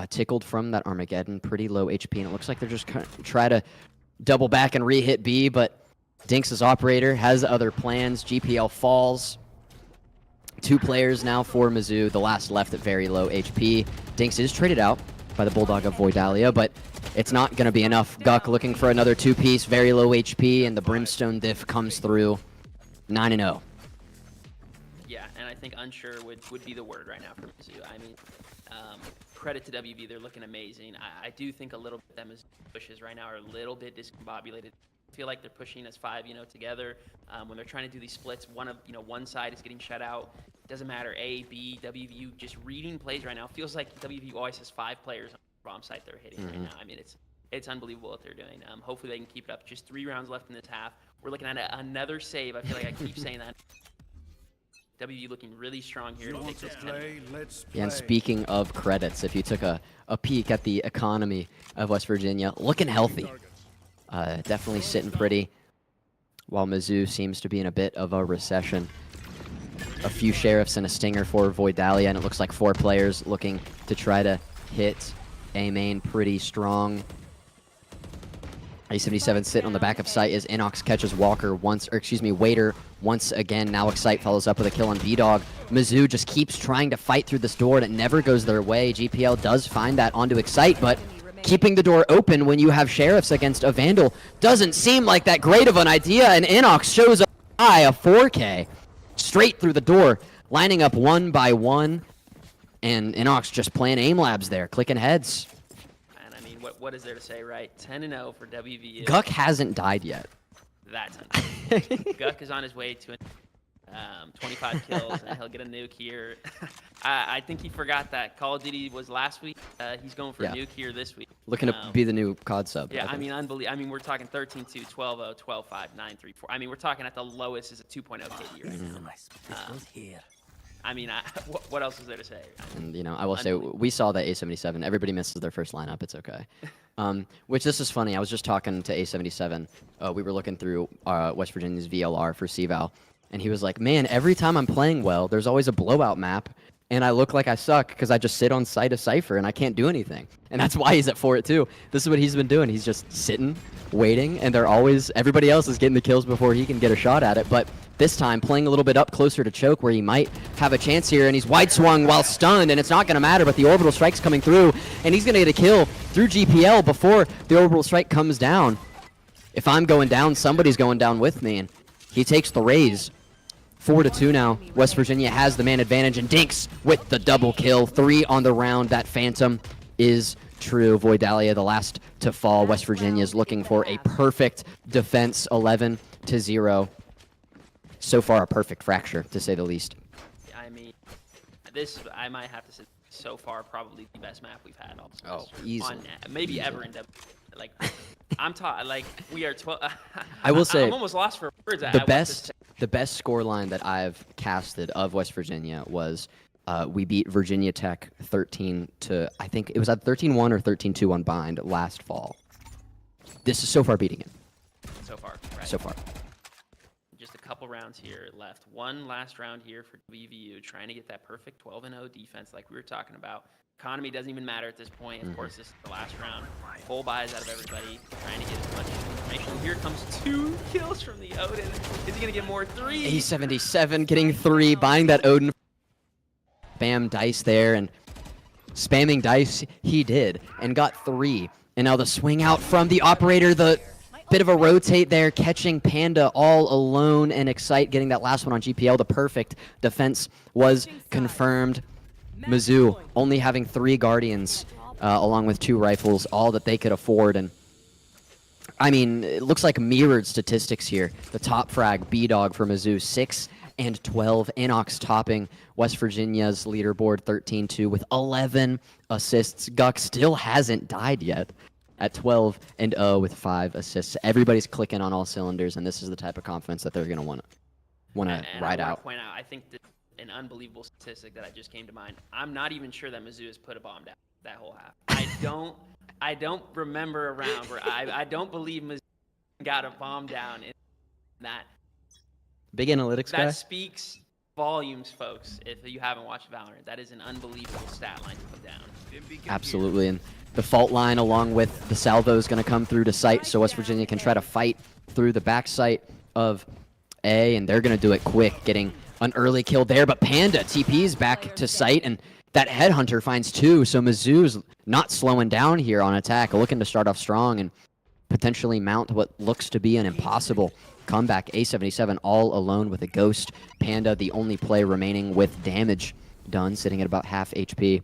tickled from that Armageddon, pretty low HP, and it looks like they're just going to try to double back and re-hit B, but Dinx's operator has other plans. GPL falls. 2 players now for Mizzou, the last left at very low HP. Dinx is traded out by the Bulldog of Voidalia, but it's not going to be enough. Guk looking for another 2-piece, very low HP, and the Brimstone diff comes through. 9-0. Yeah, and I think unsure would be the word right now for Mizzou. I mean, credit to WV, they're looking amazing. I do think a little bit them as pushes right now are a little bit discombobulated. I feel like they're pushing as 5, together. When they're trying to do these splits, one side is getting shut out. Doesn't matter, A, B, WVU, just reading plays right now. Feels like WVU always has 5 players on the bomb site they're hitting right now. I mean, it's unbelievable what they're doing. Hopefully they can keep it up. Just 3 rounds left in this half. We're looking at another save. I feel like I keep saying that. WVU looking really strong here to take this 10. Yeah, and speaking of credits, if you took a peek at the economy of West Virginia, looking healthy. definitely sitting pretty, while Mizzou seems to be in a bit of a recession. A few Sheriffs and a Stinger for Voidalia, and it looks like 4 players looking to try to hit A main pretty strong. A77 sitting on the back of site as Inox catches Walker Waiter once again. Now Excite follows up with a kill on B-Dog. Mizzou just keeps trying to fight through this door, and it never goes their way. GPL does find that onto Excite, but keeping the door open when you have Sheriffs against a Vandal doesn't seem like that great of an idea, and Inox shows a 4K straight through the door, lining up 1 by 1, and Inox just playing aim labs there, clicking heads. What is there to say, right? 10-0 for WVU. Guck hasn't died yet. That's Guck is on his way to 25 kills, and he'll get a nuke here. I think he forgot that Call of Duty was last week. He's going for a nuke here this week. Looking to be the new COD sub. Yeah, I mean, unbelievable. I mean, we're talking 13-2, 12-0, 12-5, 9-3-4. I mean, we're talking at the lowest is a 2.0 KD right now. I mean, what else is there to say? And, you know, I will say, we saw that A77. Everybody misses their first lineup. It's okay. Which, this is funny. I was just talking to A77. We were looking through West Virginia's VLR for CVAL. And he was like, man, every time I'm playing well, there's always a blowout map. And I look like I suck because I just sit on site of Cypher and I can't do anything. And that's why he's at 4-2. This is what he's been doing. He's just sitting, waiting, and everybody else is getting the kills before he can get a shot at it. But this time, playing a little bit up closer to choke where he might have a chance here, and he's wide swung while stunned, and it's not going to matter, but the orbital strike's coming through, and he's going to get a kill through GPL before the orbital strike comes down. If I'm going down, somebody's going down with me, and he takes the raise. 4-2 now. West Virginia has the man advantage, and Dinks with the double kill. 3 on the round. That Phantom is true. Voidalia, the last to fall. West Virginia is looking for a perfect defense, 11-0. So far, a perfect fracture, to say the least. I mean, I might have to say, so far, probably the best map we've had. Easily. Maybe easily. Ever in W. Like, we are 12. I will say, I'm almost lost for words. The best score line that I've casted of West Virginia was we beat Virginia Tech 13 to, I think it was at 13-1 or 13-2 on bind last fall. This is so far beating it. So far, right? So far. Just a couple rounds here left. One last round here for WVU, trying to get that perfect 12-0 defense like we were talking about. Economy doesn't even matter at this point. Of course, this is the last round. Full buys out of everybody, trying to get as much information. Here comes 2 kills from the Odin. Is he going to get more? 3? A77 getting 3, buying that Odin. Spam dice there, and spamming dice he did, and got 3. And now the swing out from the operator, the bit of a rotate there, catching Panda all alone, and Excite getting that last one on GPL. The perfect defense was confirmed. Mizzou only having 3 Guardians along with 2 rifles, all that they could afford. And I mean, it looks like mirrored statistics here. The top frag, B-Dog for Mizzou, 6 and 12. Inox topping West Virginia's leaderboard, 13-2 with 11 assists. Guck still hasn't died yet at 12-0 with 5 assists. Everybody's clicking on all cylinders, and this is the type of confidence that they're going to want to ride out. Point out, I think an unbelievable statistic that I just came to mind. I'm not even sure that Mizzou has put a bomb down that whole half. I don't remember a round where I don't believe Mizzou got a bomb down in that. Big analytics guy. That speaks volumes, folks. If you haven't watched Valorant, that is an unbelievable stat line to put down. Absolutely, and the fault line along with the salvo is going to come through to site, so West Virginia can try to fight through the back site of A, and they're going to do it quick, getting an early kill there, but Panda TP's back to site, and that Headhunter finds 2, so Mizzou's not slowing down here on attack, looking to start off strong and potentially mount what looks to be an impossible comeback. A77 all alone with a Ghost. Panda, the only play remaining with damage done, sitting at about half HP.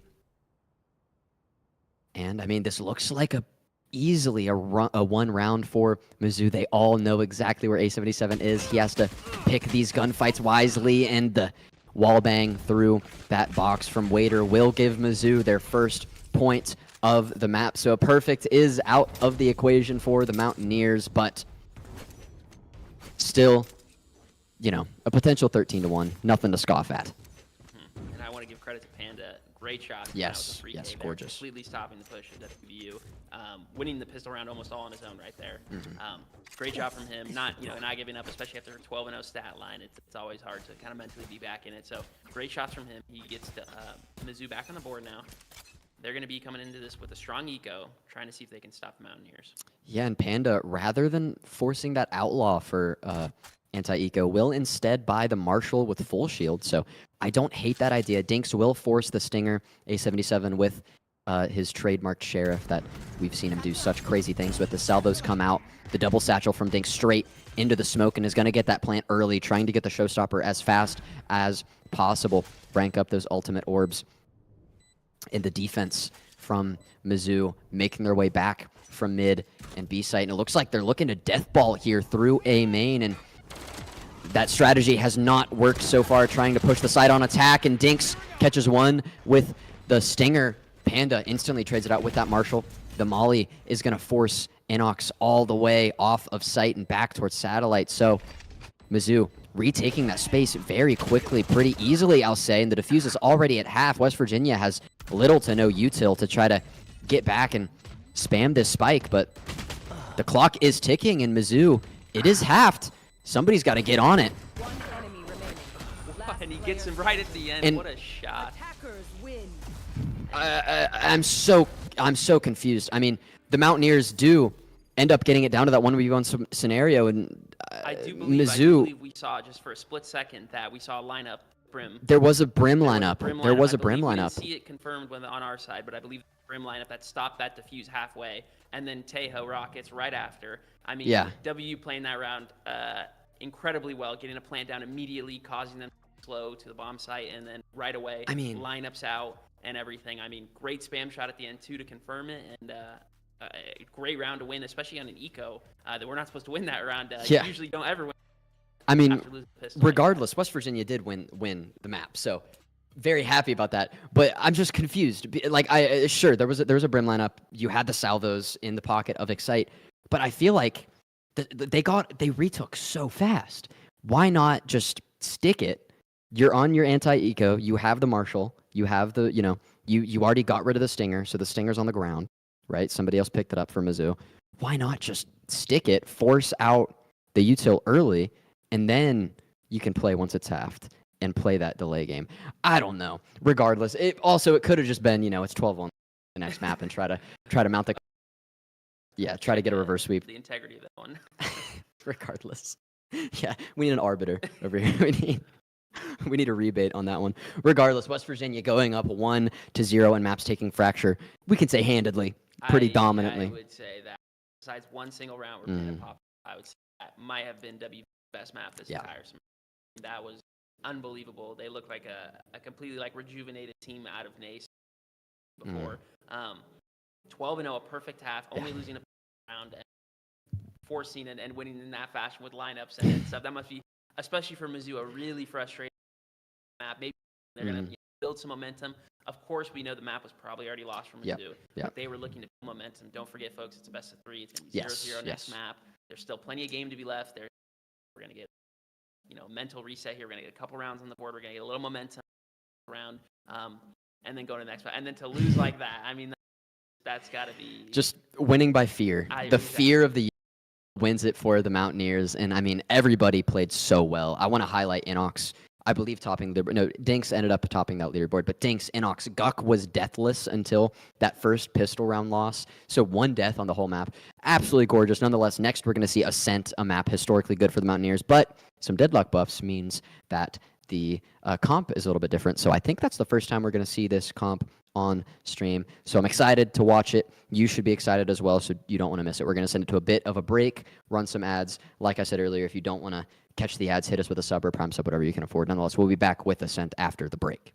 And, I mean, this looks like easily a 1 round for Mizzou. They all know exactly where A77 is. He has to pick these gunfights wisely, and the wallbang through that box from Waiter will give Mizzou their first point of the map. So a perfect is out of the equation for the Mountaineers, but still, you know, a potential 13-1. Nothing to scoff at. And I want to give credit to Panda. Great shot. Yes, yes, gorgeous. Completely stopping the push at WVU, winning the pistol round almost all on his own right there. Great job from him. Not giving up, especially after a 12-0 stat line. It's always hard to kind of mentally be back in it. So great shots from him. He gets Mizzou back on the board now. They're going to be coming into this with a strong eco, trying to see if they can stop the Mountaineers. Yeah, and Panda, rather than forcing that outlaw for anti-eco, will instead buy the Marshall with full shield. So I don't hate that idea. Dinks will force the Stinger A77 with his trademarked Sheriff that we've seen him do such crazy things with. The salvos come out, the double satchel from Dinks straight into the smoke, and is going to get that plant early, trying to get the showstopper as fast as possible. Rank up those ultimate orbs. In the defense from Mizzou, making their way back from mid and B site. And it looks like they're looking to death ball here through A main, and that strategy has not worked so far, trying to push the side on attack, and Dinks catches one with the Stinger. Panda instantly trades it out with that Marshall. The Molly is going to force Inox all the way off of site and back towards Satellite. So Mizzou retaking that space very quickly, pretty easily, I'll say, and the defuse is already at half. West Virginia has little to no util to try to get back and spam this spike, but the clock is ticking, and Mizzou, it is halved. Somebody's got to get on it. One enemy remaining. And he gets him right at the end. And what a shot. Attackers win. I'm so confused. I mean, the Mountaineers do end up getting it down to that 1v1 scenario, and I do believe we saw just for a split second that we saw a lineup Brim. There was a Brim lineup. There was a Brim We lineup. didn't see it confirmed on our side, but I believe the Brim lineup that stopped that defuse halfway, and then Tejo Rockets right after. I mean, yeah. WU playing that round incredibly well, getting a plant down immediately, causing them to slow to the bomb site, and then right away, lineups out and everything. I mean, great spam shot at the end too to confirm it, and a great round to win, especially on an eco. That we're not supposed to win that round. You usually don't ever win. I mean, regardless, West Virginia did win the map, so very happy about that. But I'm just confused. Like, sure, there was a Brim lineup. You had the salvos in the pocket of Excite, but I feel like they retook so fast. Why not just stick it? You're on your anti-eco. You have the Marshall. You have the you already got rid of the Stinger, so the Stinger's on the ground, right? Somebody else picked it up for Mizzou. Why not just stick it, force out the util early, and then you can play once it's halved and play that delay game? I don't know. Regardless, it could have just been, it's 12 on the next map and try to mount the try to get a reverse sweep. The integrity of that one. Regardless. Yeah, we need an arbiter over here. We need a rebate on that one. Regardless, West Virginia going up 1-0 and maps taking fracture. We can say handedly, pretty dominantly. I would say that besides one single round where Panda popped, I would say that might have been WVU's best map this entire semester. That was unbelievable. They looked like a completely rejuvenated team out of NACE before. 12-0, a perfect half, only losing a round and forcing and winning in that fashion with lineups and stuff. That must be, especially for Mizzou, a really frustrating map. Maybe they're going to build some momentum. Of course, we know the map was probably already lost from Mizzou. But they were looking to build momentum. Don't forget, folks, it's a best of 3. It's going to be 0-0 next map. There's still plenty of game to be left. We're going to get mental reset here. We're going to get a couple rounds on the board. We're going to get a little momentum around, and then go to the next one. And then to lose like that, I mean, that's got to be just winning by fear. The fear of the wins it for the Mountaineers, and I mean, everybody played so well. I want to highlight Inox. I believe Dinks ended up topping that leaderboard, but Dinks, Inox, Guck was deathless until that first pistol round loss. So 1 death on the whole map. Absolutely gorgeous. Nonetheless, next we're going to see Ascent, a map historically good for the Mountaineers, but some deadlock buffs means that the comp is a little bit different. So I think that's the first time we're going to see this comp on stream. So I'm excited to watch it. You should be excited as well, so you don't want to miss it. We're going to send it to a bit of a break, run some ads. Like I said earlier, if you don't want to catch the ads, hit us with a sub or prime sub, whatever you can afford. Nonetheless, we'll be back with Ascent after the break.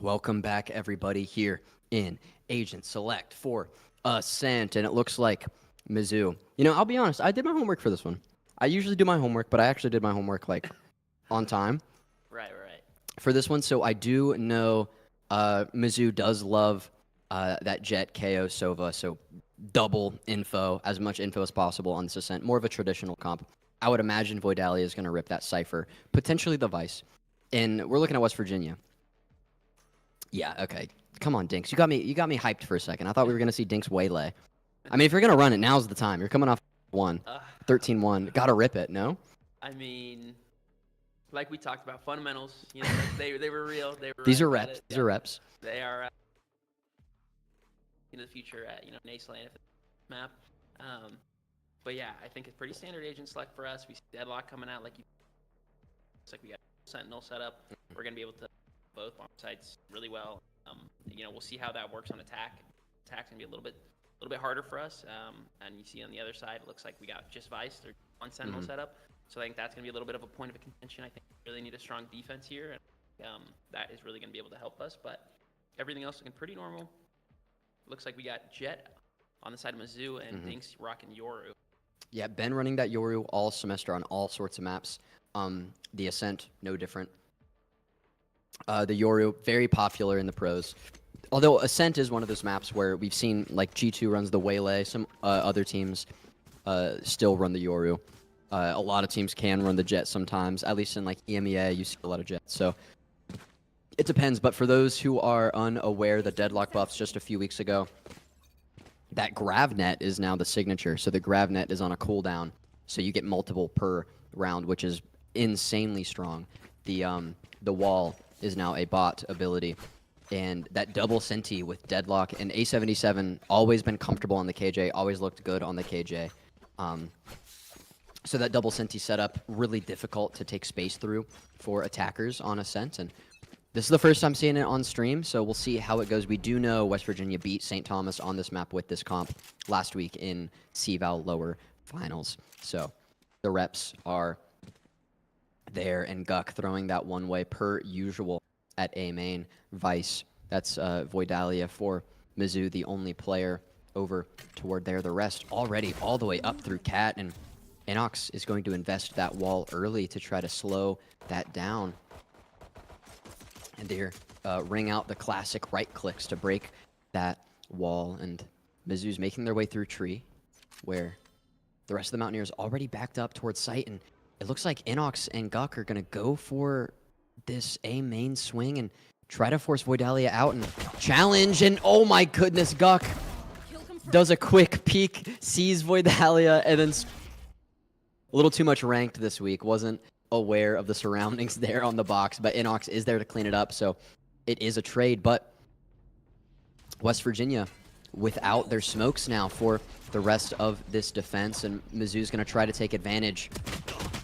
Welcome back, everybody, here in Agent Select for Ascent, and it looks like Mizzou. You know, I'll be honest, I did my homework for this one. I usually do my homework, but I actually did my homework, like, on time. Right. For this one, so I do know Mizzou does love that Jet KO Sova, so double info, as much info as possible on this Ascent. More of a traditional comp. I would imagine Voidalia is going to rip that Cypher, potentially the Vice. And we're looking at West Virginia. Yeah, okay. Come on, Dinks. You got me hyped for a second. I thought we were going to see Dinks Waylay. I mean, if you're going to run it, now's the time. You're coming off 13-1. Got to rip it, no? I mean, like we talked about, fundamentals, you know, they were real. They were These right are about reps. it. These are reps. They are into the future at, NACE LAN map. But yeah, I think it's pretty standard Agent Select for us. We see Deadlock coming out like it's like we got Sentinel set up. We're going to be able to both on sites really well. We'll see how that works on attack. Attack's gonna be a little bit harder for us. And you see on the other side, it looks like we got just Vice. There's one Sentinel set up, so I think that's gonna be a little bit of a point of contention. I think we really need a strong defense here, and that is really gonna be able to help us. But everything else looking pretty normal. Looks like we got Jet on the side of Mizzou and Dinks rocking Yoru. Yeah, Ben running that Yoru all semester on all sorts of maps. The Ascent, no different. The Yoru, very popular in the pros. Although Ascent is one of those maps where we've seen, like, G2 runs the Waylay. Some other teams still run the Yoru. A lot of teams can run the Jet sometimes. At least in, like, EMEA, you see a lot of Jets. So it depends. But for those who are unaware, the Deadlock buffs just a few weeks ago, that GravNet is now the signature. So the GravNet is on a cooldown. So you get multiple per round, which is insanely strong. The wall is now a bot ability. And that double Senti with Deadlock and A77 always been comfortable on the KJ, always looked good on the KJ. So that double Senti setup, really difficult to take space through for attackers on Ascent. And this is the first time seeing it on stream, so we'll see how it goes. We do know West Virginia beat St. Thomas on this map with this comp last week in CVAL lower finals. So the reps are there, and Guck throwing that one way per usual at A main. Vice, that's Voidalia for Mizzou, the only player over toward there. The rest already all the way up through Cat, and Inox is going to invest that wall early to try to slow that down. And they ring out the classic right clicks to break that wall, and Mizzou's making their way through tree, where the rest of the Mountaineers already backed up towards site, and it looks like Inox and Guck are going to go for this A main swing and try to force Voidalia out and challenge. And oh my goodness, Guck does a quick peek, sees Voidalia, and then a little too much ranked this week. Wasn't aware of the surroundings there on the box, but Inox is there to clean it up, so it is a trade. But West Virginia without their smokes now for the rest of this defense, and Mizzou's going to try to take advantage.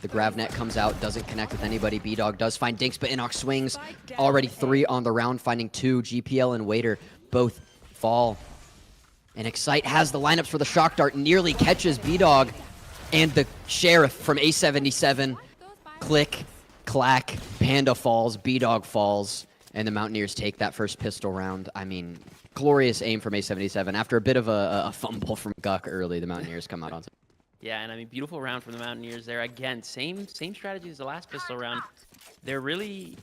The GravNet comes out, doesn't connect with anybody. B-Dog does find Dinks, but Inox swings. Already 3 on the round, finding 2. GPL and Waiter both fall. And Excite has the lineups for the Shock Dart, nearly catches B-Dog. And the Sheriff from A77. Click, clack, Panda falls, B-Dog falls. And the Mountaineers take that first pistol round. I mean, glorious aim from A77. After a bit of a fumble from Guck early, the Mountaineers come out on top. Yeah, and I mean, beautiful round from the Mountaineers there. Again, same strategy as the last pistol round. They're really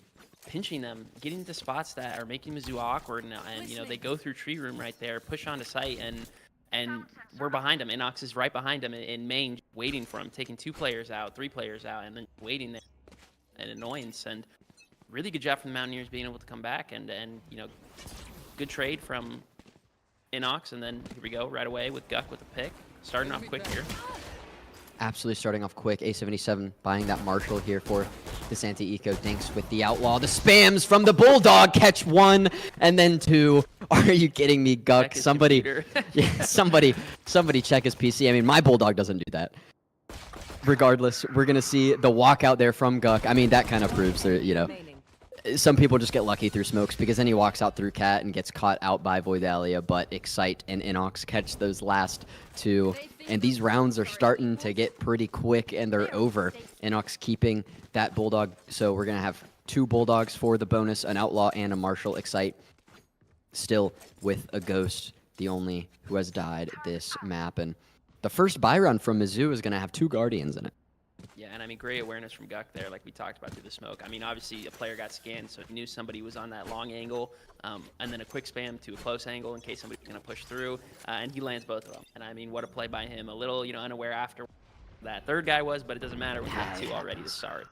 pinching them, getting to spots that are making Mizzou awkward, and they go through tree room right there, push onto site, and we're behind them. Inox is right behind them in main, waiting for him, taking 2 players out, 3 players out, and then waiting there. An annoyance, and really good job from the Mountaineers being able to come back, and good trade from Inox, and then here we go right away with Guck with a pick, starting off quick here. Absolutely starting off quick. A77 buying that Marshall here for the Santa Eco. Dinks with the Outlaw. The spams from the Bulldog. Catch 1 and then 2. Are you kidding me, Guck? Somebody check his PC. I mean, my Bulldog doesn't do that. Regardless, we're going to see the walkout there from Guck. I mean, that kind of proves that, some people just get lucky through smokes, because then he walks out through Cat and gets caught out by Voidalia, but Excite and Inox catch those last 2. And these rounds are starting to get pretty quick, and they're over. Inox keeping that Bulldog, so we're going to have 2 Bulldogs for the bonus, an Outlaw and a Marshall. Excite still with a Ghost, the only who has died this map. And the first buy run from Mizzou is going to have 2 Guardians in it. Yeah, and I mean, great awareness from Guck there, like we talked about through the smoke. I mean, obviously, a player got scanned, so he knew somebody was on that long angle, and then a quick spam to a close angle in case somebody's going to push through, and he lands both of them. And I mean, what a play by him. A little, unaware after that third guy was, but it doesn't matter. We have 2 already to start.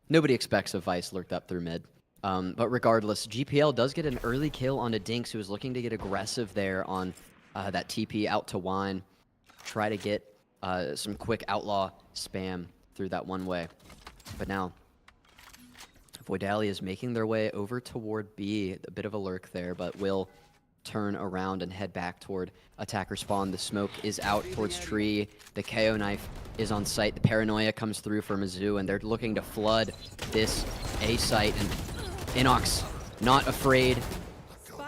Nobody expects a Vice lurked up through mid. But regardless, GPL does get an early kill on a Dinks who was looking to get aggressive there on that TP out to Wine. Try to get some quick Outlaw spam through that one way. But now, Voidalia is making their way over toward B. A bit of a lurk there, but will turn around and head back toward attacker spawn. The smoke is out towards tree. The KO knife is on site. The paranoia comes through for Mizzou, and they're looking to flood this A site. And Inox not afraid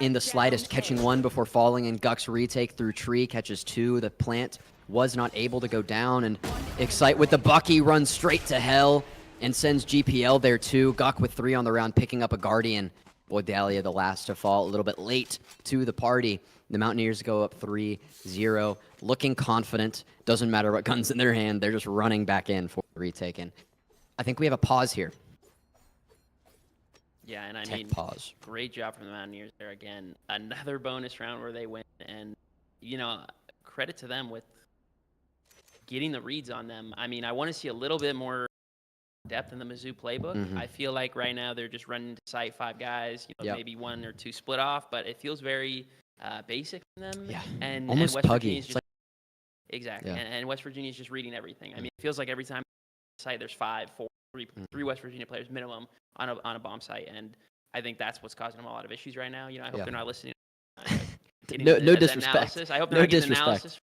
in the slightest, catching 1 before falling, and Guck's retake through tree catches 2. The plant was not able to go down, and Excite with the Bucky runs straight to hell and sends GPL there too. Guck with 3 on the round, picking up a Guardian. Voidalia the last to fall, a little bit late to the party. The Mountaineers go up 3-0, looking confident. Doesn't matter what guns in their hand, they're just running back in for the retake. And I think we have a pause here. Yeah, and I Tech mean, pause. Great job from the Mountaineers there again. Another bonus round where they win, and credit to them with getting the reads on them. I mean, I want to see a little bit more depth in the Mizzou playbook. I feel like right now they're just running to site 5 guys, maybe 1 or 2 split off, but it feels very basic from them. Yeah, and almost West puggy. Virginia's just, exactly, Yeah. and West Virginia's just reading everything. I mean, it feels like every time site there's 5, 4, 3 West Virginia players minimum on a bomb site, and I think that's what's causing them a lot of issues right now. I hope they're not listening. No disrespect. Analysis. I hope they're not getting analysis.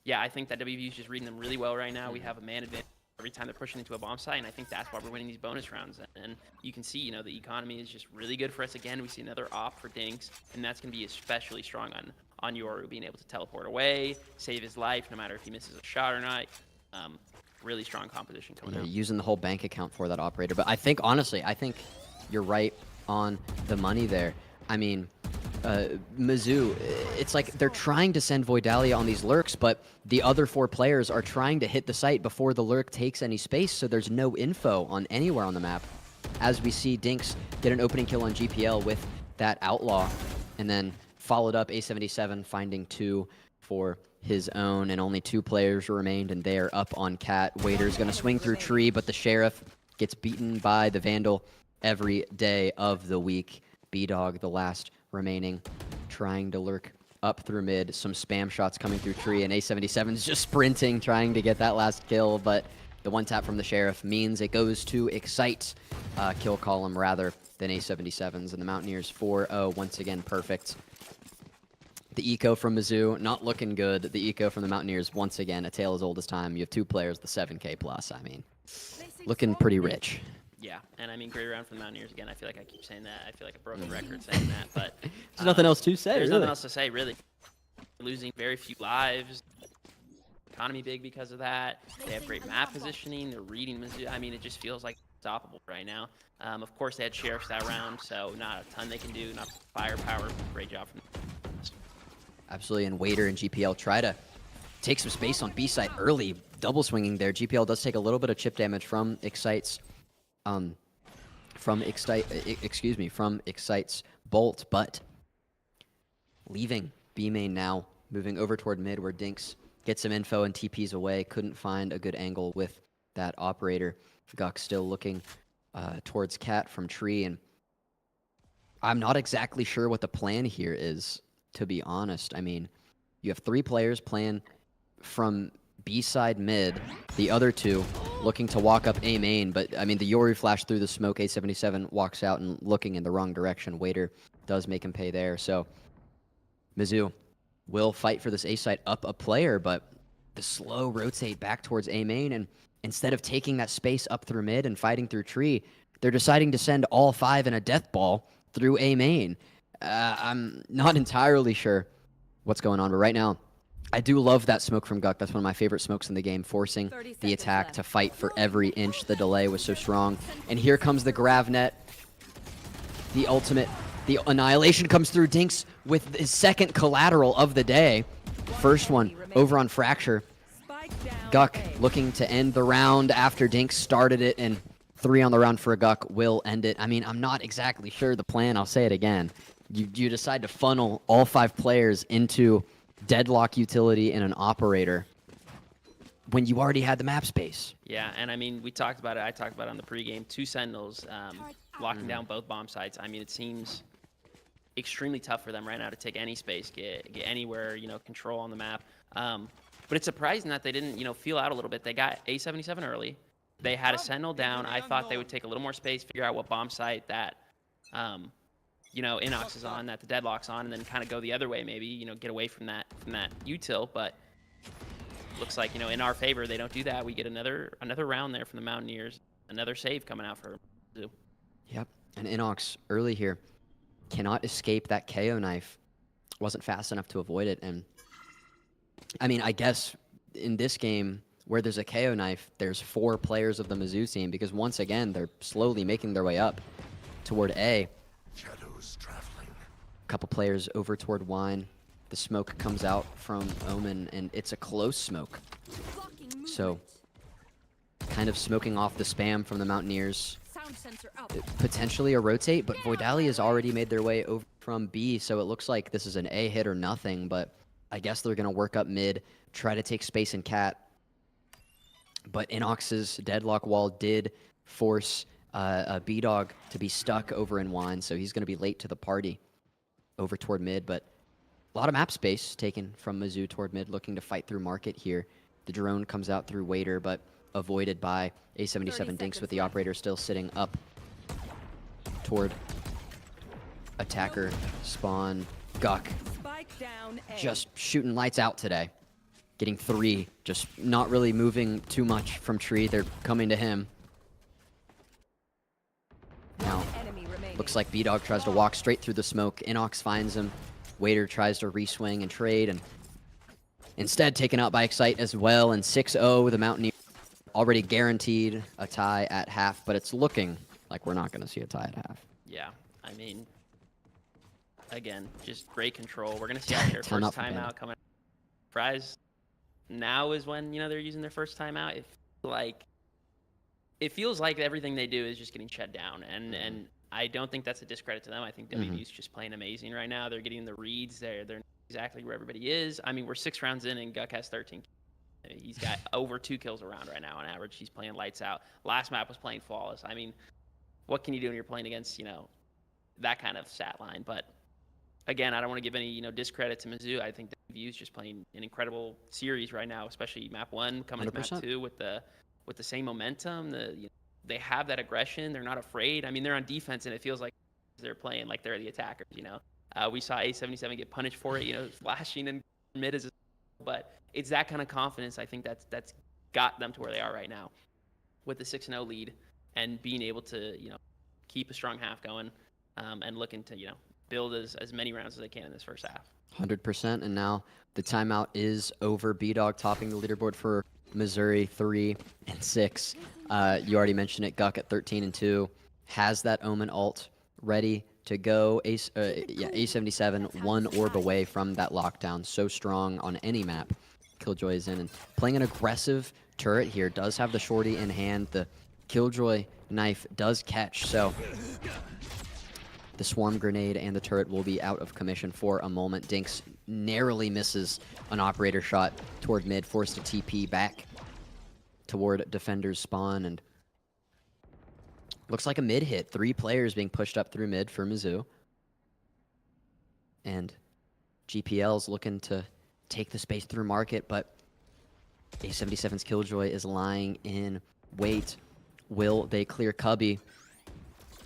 Yeah, I think that WVU is just reading them really well right now. We have a man advantage every time they're pushing into a bomb site, and I think that's why we're winning these bonus rounds. And you can see, the economy is just really good for us. Again, we see another op for Dinks, and that's going to be especially strong on Yoru, being able to teleport away, save his life, no matter if he misses a shot or not. Really strong composition coming out. Using the whole bank account for that operator. But I think, honestly, you're right on the money there. I mean, Mizzou, it's like they're trying to send Voidalia on these lurks, but the other 4 players are trying to hit the site before the lurk takes any space, so there's no info on anywhere on the map. As we see Dinks get an opening kill on GPL with that Outlaw, and then followed up A77 finding 2 for his own, and only 2 players remained, and they're up on Cat. Waiter's going to swing through tree, but the Sheriff gets beaten by the Vandal every day of the week. B-Dog, the last remaining, trying to lurk up through mid. Some spam shots coming through tree, and A77 is just sprinting, trying to get that last kill, but the one tap from the Sheriff means it goes to Excite kill column rather than A77's, and the Mountaineers 4-0, once again perfect. The eco from Mizzou, not looking good. The eco from the Mountaineers, once again, a tale as old as time. You have 2 players, the 7K plus. I mean, looking pretty rich. Yeah, and I mean, great round from the Mountaineers again. I feel like I keep saying that. I feel like a broken record saying that, but there's nothing else to say. There's nothing else to say, really. Losing very few lives. Economy big because of that. They have great map positioning. They're reading Mizzou. I mean, it just feels like unstoppable right now. Of course, they had Sheriffs that round, so not a ton they can do. Not firepower. Great job from them. Absolutely, and Waiter and GPL try to take some space on B side early. Double swinging there. GPL does take a little bit of chip damage from Excite's from Excite's bolt, but leaving B main now, moving over toward mid where Dinks gets some info and TPs away. Couldn't find a good angle with that operator. Guck still looking towards Cat from tree, and I'm not exactly sure what the plan here is, to be honest. I mean, you have 3 players playing from B-side mid, the other 2 looking to walk up A main, but I mean, the Yoru flash through the smoke, A77 walks out and looking in the wrong direction. Waiter does make him pay there, so Mizzou will fight for this A side up a player, but the slow rotate back towards A main, and instead of taking that space up through mid and fighting through tree, they're deciding to send all 5 in a death ball through A main. I'm not entirely sure what's going on, but right now, I do love that smoke from Guk. That's one of my favorite smokes in the game, forcing 30 the seconds attack left. to fight for every inch. The delay was so strong. And here comes the grav net. The ultimate, the annihilation comes through. Dinks with his second collateral of the day. First one over on Fracture. Spike down Guk A. looking to end the round after Dinks started it, and 3 on the round for a Guk will end it. I mean, I'm not exactly sure the plan. I'll say it again. You decide to funnel all 5 players into deadlock utility and an operator when you already had the map space. Yeah, and I mean, we talked about it. I talked about it on the pregame. 2 Sentinels locking down both bomb sites. I mean, it seems extremely tough for them right now to take any space, get anywhere, control on the map. But it's surprising that they didn't, feel out a little bit. They got A77 early. They had a Sentinel down. I thought they would take a little more space, figure out what bomb site that, Inox is on, that the Deadlock's on, and then kind of go the other way maybe, get away from that util. But looks like, in our favor, they don't do that. We get another round there from the Mountaineers. Another save coming out for Mizzou. Yep, and Inox early here cannot escape that KO knife. Wasn't fast enough to avoid it. And I mean, I guess in this game where there's a KO knife, there's 4 players of the Mizzou team, because once again, they're slowly making their way up toward A. Shadows traveling. Couple players over toward Wine. The smoke comes out from Omen, and it's a close smoke. So, kind of smoking off the spam from the Mountaineers. Sound sensor out. Potentially a rotate, but Voidali has already made their way over from B, so it looks like this is an A hit or nothing, but I guess they're going to work up mid, try to take space in Cat. But Inox's deadlock wall did force B-Dog to be stuck over in Wine, so he's going to be late to the party over toward mid, but a lot of map space taken from Mizzou toward mid, looking to fight through market here. The drone comes out through Waiter, but avoided by A77 Dinks, with the operator still sitting up toward attacker spawn. Guk Spike down A. just shooting lights out today. Getting 3, just not really moving too much from tree. They're coming to him. Now, Enemy remaining. looks like B-Dog tries to walk straight through the smoke. Inox finds him. Waiter tries to re-swing and trade, and instead taken out by Excite as well. And 6-0, the Mountaineers already guaranteed a tie at half, but it's looking like we're not going to see a tie at half. Yeah, I mean, again, just great control. We're going to see out here Ton first up for Panda. timeout coming. Fries, now is when, they're using their first timeout. It feels like everything they do is just getting shut down, and I don't think that's a discredit to them. I think WVU's just playing amazing right now. They're getting the reads. They're exactly where everybody is. I mean, we're 6 rounds in, and Guk has 13. He's got over 2 kills a round right now on average. He's playing lights out. Last map was playing flawless. I mean, what can you do when you're playing against, that kind of stat line? But again, I don't want to give any, discredit to Mizzou. I think WVU's just playing an incredible series right now, especially map 1 coming to 100%. map 2 with the same momentum. They have that aggression. They're not afraid. I mean, they're on defense, and it feels like they're playing like they're the attackers. We saw A77 get punished for it. Flashing in mid as, but it's that kind of confidence. I think that's got them to where they are right now, with the 6-0 lead and being able to keep a strong half going, and looking to build as many rounds as they can in this first half. 100%, and now the timeout is over. B-Dog topping the leaderboard for Missouri, 3 and 6. You already mentioned it. Guk at 13 and 2 has that Omen ult ready to go. A77 1 orb away from that lockdown. So strong on any map. Killjoy is in and playing an aggressive turret here. Does have the shorty in hand. The Killjoy knife does catch. So the swarm grenade and the turret will be out of commission for a moment. Dinks narrowly misses an operator shot toward mid, forced to TP back toward defender's spawn, and looks like a mid hit. 3 players being pushed up through mid for Mizzou. And GPL's looking to take the space through market, but A77's Killjoy is lying in wait. Will they clear Cubby?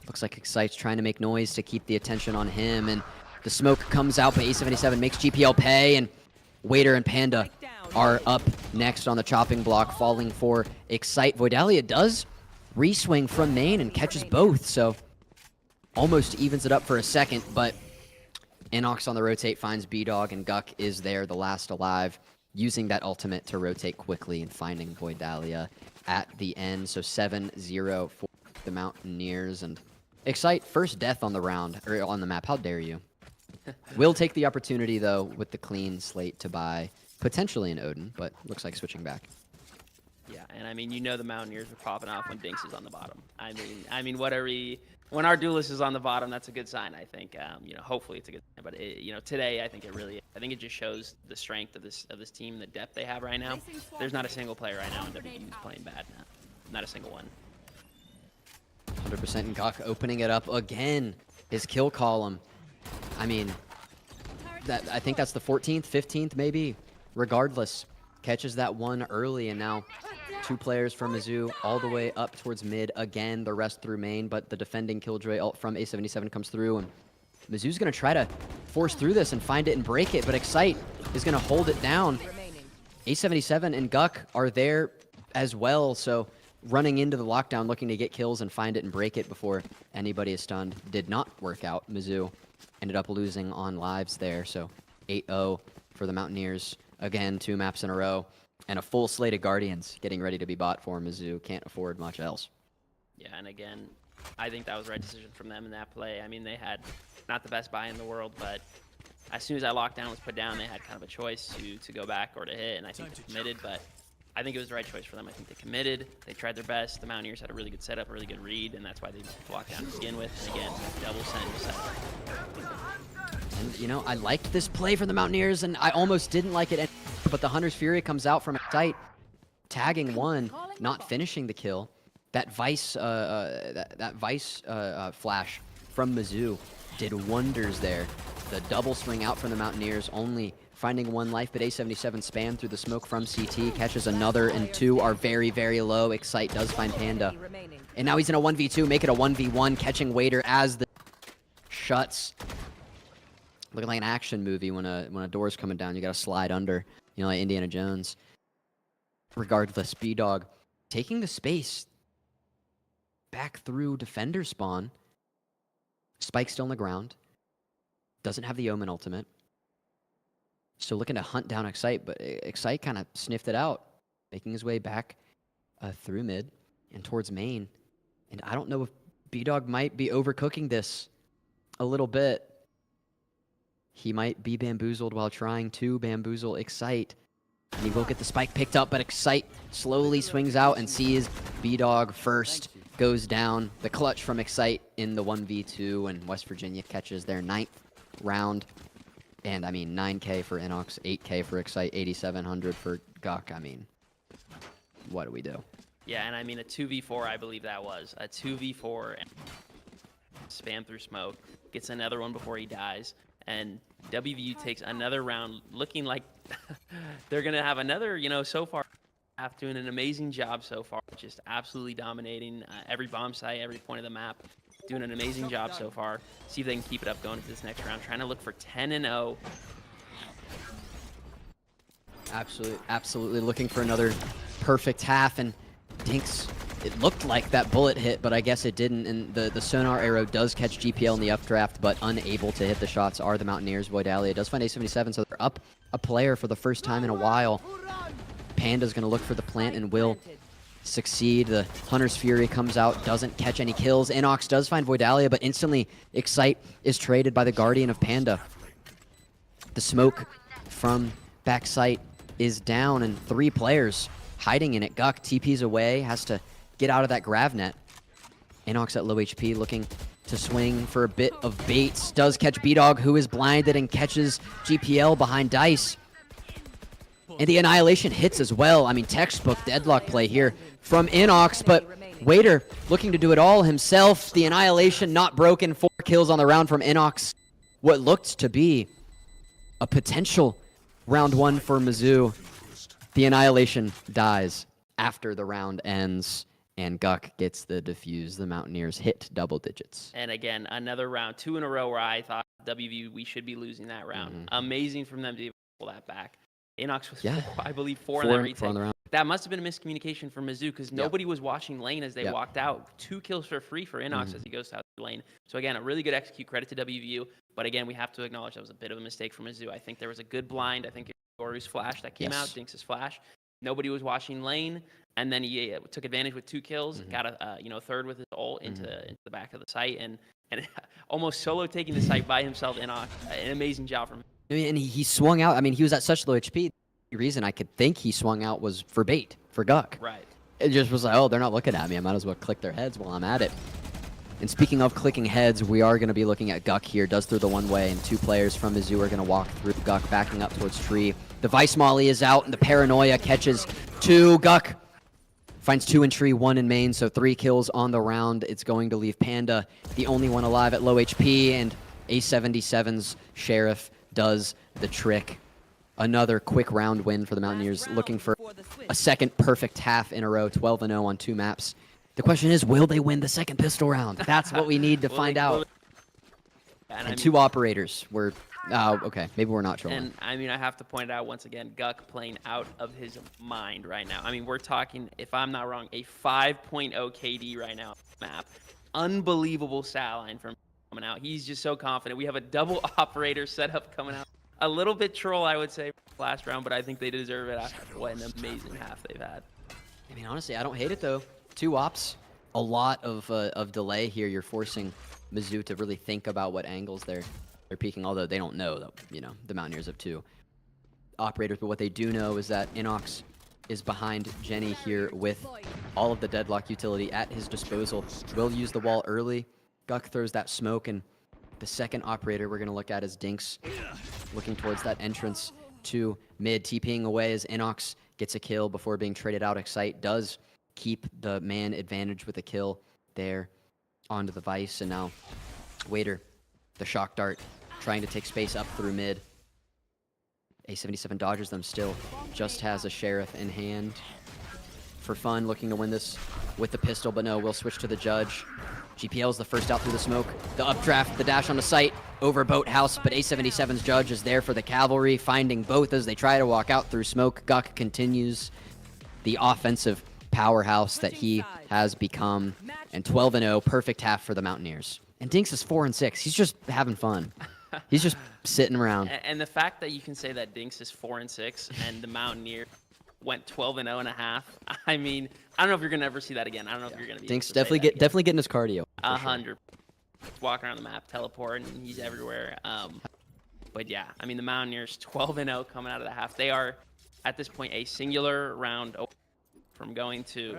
Looks like Excite's trying to make noise to keep the attention on him, and the smoke comes out, but A77 makes GPL pay, and Waiter and Panda are up next on the chopping block, falling for Excite. Voidalia does re-swing from main and catches both, so almost evens it up for a second, but Inox on the rotate finds B-Dog, and Guk is there, the last alive. using that ultimate to rotate quickly and finding Voidalia at the end. So 7-0 for the Mountaineers. And Excite, first death on the round, or on the map. How dare you? Will take the opportunity, though, with the clean slate to buy potentially an Odin, but looks like switching back. Yeah, and I mean, you know the Mountaineers are popping off when Dinks is on the bottom. I mean, when our duelist is on the bottom, that's a good sign. I think, you know, hopefully it's a good sign. But you know, today I think it just shows the strength of this team, the depth they have right now. There's not a single player right now in WVU who's playing bad now. Not a single one. 100% Gok opening it up again. His kill column. I mean, I think that's the 14th, 15th maybe. Regardless, catches that one early, and now 2 players from Mizzou all the way up towards mid again, the rest through main, but the defending Killjoy ult from A77 comes through, and Mizzou's going to try to force through this and find it and break it, but Excite is going to hold it down. A77 and Guk are there as well, so running into the lockdown, looking to get kills and find it and break it before anybody is stunned. Did not work out. Mizzou ended up losing on lives there, so 8-0 for the Mountaineers. Again, 2 maps in a row, and a full slate of Guardians getting ready to be bought for Mizzou. Can't afford much else. Yeah, and again, I think that was the right decision from them in that play. I mean, they had not the best buy in the world, but as soon as that lockdown was put down, they had kind of a choice to go back or to hit, and I think they committed, but I think it was the right choice for them. I think they committed. They tried their best. The Mountaineers had a really good setup, a really good read, and that's why they blocked down to begin with. And again, double send setup. And, you know, I liked this play from the Mountaineers, and I almost didn't like it, but the Hunter's Fury comes out from Excite, tagging one, not finishing the kill. That Vice, flash from Mizzou did wonders there. The double swing out from the Mountaineers, only finding 1 life, but A77 spam through the smoke from CT, catches another, and 2 are very, very low. Excite does find Panda. And now he's in a 1v2, make it a 1v1, catching Wader as the shuts. Looking like an action movie when a door's coming down, you gotta slide under, you know, like Indiana Jones. Regardless, B-Dog taking the space back through defender spawn. Spike still on the ground. Doesn't have the Omen ultimate. So looking to hunt down Excite, but Excite kind of sniffed it out, making his way back through mid and towards main. And I don't know if B-Dog might be overcooking this a little bit. He might be bamboozled while trying to bamboozle Excite. And he will get the spike picked up, but Excite slowly swings out and sees B-Dog first. Goes down. The clutch from Excite in the 1v2, and West Virginia catches their 9th round. And I mean, 9K for Inox, 8K for Excite, 8,700 for Guk. I mean, what do we do? Yeah, and I mean, a 2v4, I believe that was. A 2v4, spam through smoke, gets another one before he dies, and WVU takes another round, looking like they're going to have another, you know, so far, doing an amazing job so far, just absolutely dominating every bomb site, every point of the map. Doing an amazing job so far. See if they can keep it up going into this next round. Trying to look for 10-0. Absolutely looking for another perfect half. And Dinks, it looked like that bullet hit, but I guess it didn't. And the sonar arrow does catch GPL in the updraft, but unable to hit the shots are the Mountaineers. Voidalia does find A77, so they're up a player for the first time in a while. Panda's going to look for the plant and will succeed. The Hunter's Fury comes out, doesn't catch any kills. Inox does find Voidalia, but instantly Excite is traded by the Guardian of Panda. The smoke from backside is down, and 3 players hiding in it. Guk TP's away, has to get out of that grav net. Inox at low HP, looking to swing for a bit of baits. Does catch B-Dog, who is blinded, and catches GPL behind Dice. And the Annihilation hits as well. I mean, textbook deadlock play here from Inox, but Wader looking to do it all himself. The Annihilation not broken. 4 kills on the round from Inox. What looked to be a potential round 1 for Mizzou. The Annihilation dies after the round ends, and Guk gets the defuse. The Mountaineers hit double digits. And again, another round, 2 in a row where I thought WVU, we should be losing that round. Amazing from them to pull that back. Inox was, I believe, 4 in that retake. On the round. That must have been a miscommunication from Mizzou because nobody was watching lane as they walked out. 2 kills for free for Inox as he goes out the lane. So again, a really good execute. Credit to WVU. But again, we have to acknowledge that was a bit of a mistake from Mizzou. I think there was a good blind. I think if Doru's flash that came Yes. out, Dinks' flash. Nobody was watching lane, and then he took advantage with 2 kills, got a third with his ult into the back of the site, and almost solo taking the site by himself. An amazing job from him. I mean, and he swung out. I mean, he was at such low HP. The reason I could think he swung out was for bait, for Guck. Right. It just was like, oh, they're not looking at me. I might as well click their heads while I'm at it. And speaking of clicking heads, we are going to be looking at Guck here. Does through the one way, and 2 players from Mizzou are going to walk through. Guck backing up towards tree. The Vice Molly is out, and the Paranoia catches 2. Guck finds 2 in tree, 1 in main, so 3 kills on the round. It's going to leave Panda the only one alive at low HP, and A77's Sheriff does the trick. Another quick round win for the Mountaineers, looking for a second perfect half in a row, 12-0 on 2 maps. The question is, will they win the second pistol round? That's what we need to find out. And 2 operators were... Oh, okay. Maybe we're not trolling. And, I mean, I have to point out, once again, Guck playing out of his mind right now. I mean, we're talking, if I'm not wrong, a 5.0 KD right now on the map. Unbelievable stat line from coming out. He's just so confident. We have a double operator setup coming out. A little bit troll, I would say, last round, but I think they deserve it after what an amazing half they've had. I mean, honestly, I don't hate it, though. 2 ops, a lot of delay here. You're forcing Mizzou to really think about what angles they're peeking, although they don't know that, the Mountaineers have 2 operators. But what they do know is that Inox is behind Jenny here with all of the deadlock utility at his disposal. Will use the wall early. Guck throws that smoke, and the second operator we're going to look at is Dinks, looking towards that entrance to mid, TPing away as Inox gets a kill before being traded out. Excite does keep the man advantage with a kill there onto the Vice, and now Waiter, the shock dart, trying to take space up through mid. A77 dodges them still, just has a Sheriff in hand. For fun, looking to win this with the pistol, but no, we'll switch to the Judge. GPL's the first out through the smoke. The updraft, the dash on the site, over Boathouse, but A77's Judge is there for the cavalry, finding both as they try to walk out through smoke. Guck continues the offensive powerhouse that he has become, and 12-0, perfect half for the Mountaineers. And Dinks is 4-6. He's just having fun. He's just sitting around. And the fact that you can say that Dinks is 4-6 and the Mountaineers went 12-0 and a half. I mean, I don't know if you're gonna ever see that again. I don't know if you're gonna be. Dinks definitely getting his cardio. 100. Walking around the map, teleporting, he's everywhere. But yeah, I mean, the Mountaineers 12-0 coming out of the half. They are at this point a singular round from going to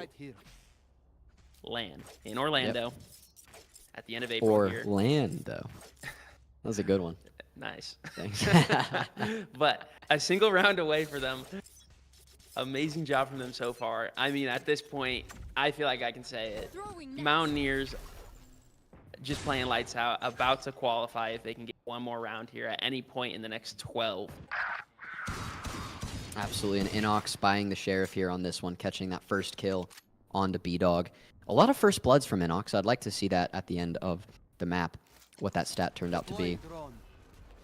LAN in Orlando at the end of April. Orlando. That was a good one. Nice. Thanks. But a single round away for them. Amazing job from them so far. I mean, at this point, I feel like I can say it. Mountaineers just playing lights out, about to qualify if they can get one more round here at any point in the next 12. Absolutely, and Inox buying the Sheriff here on this one, catching that first kill onto B-Dog. A lot of first bloods from Inox. I'd like to see that at the end of the map, what that stat turned out to be.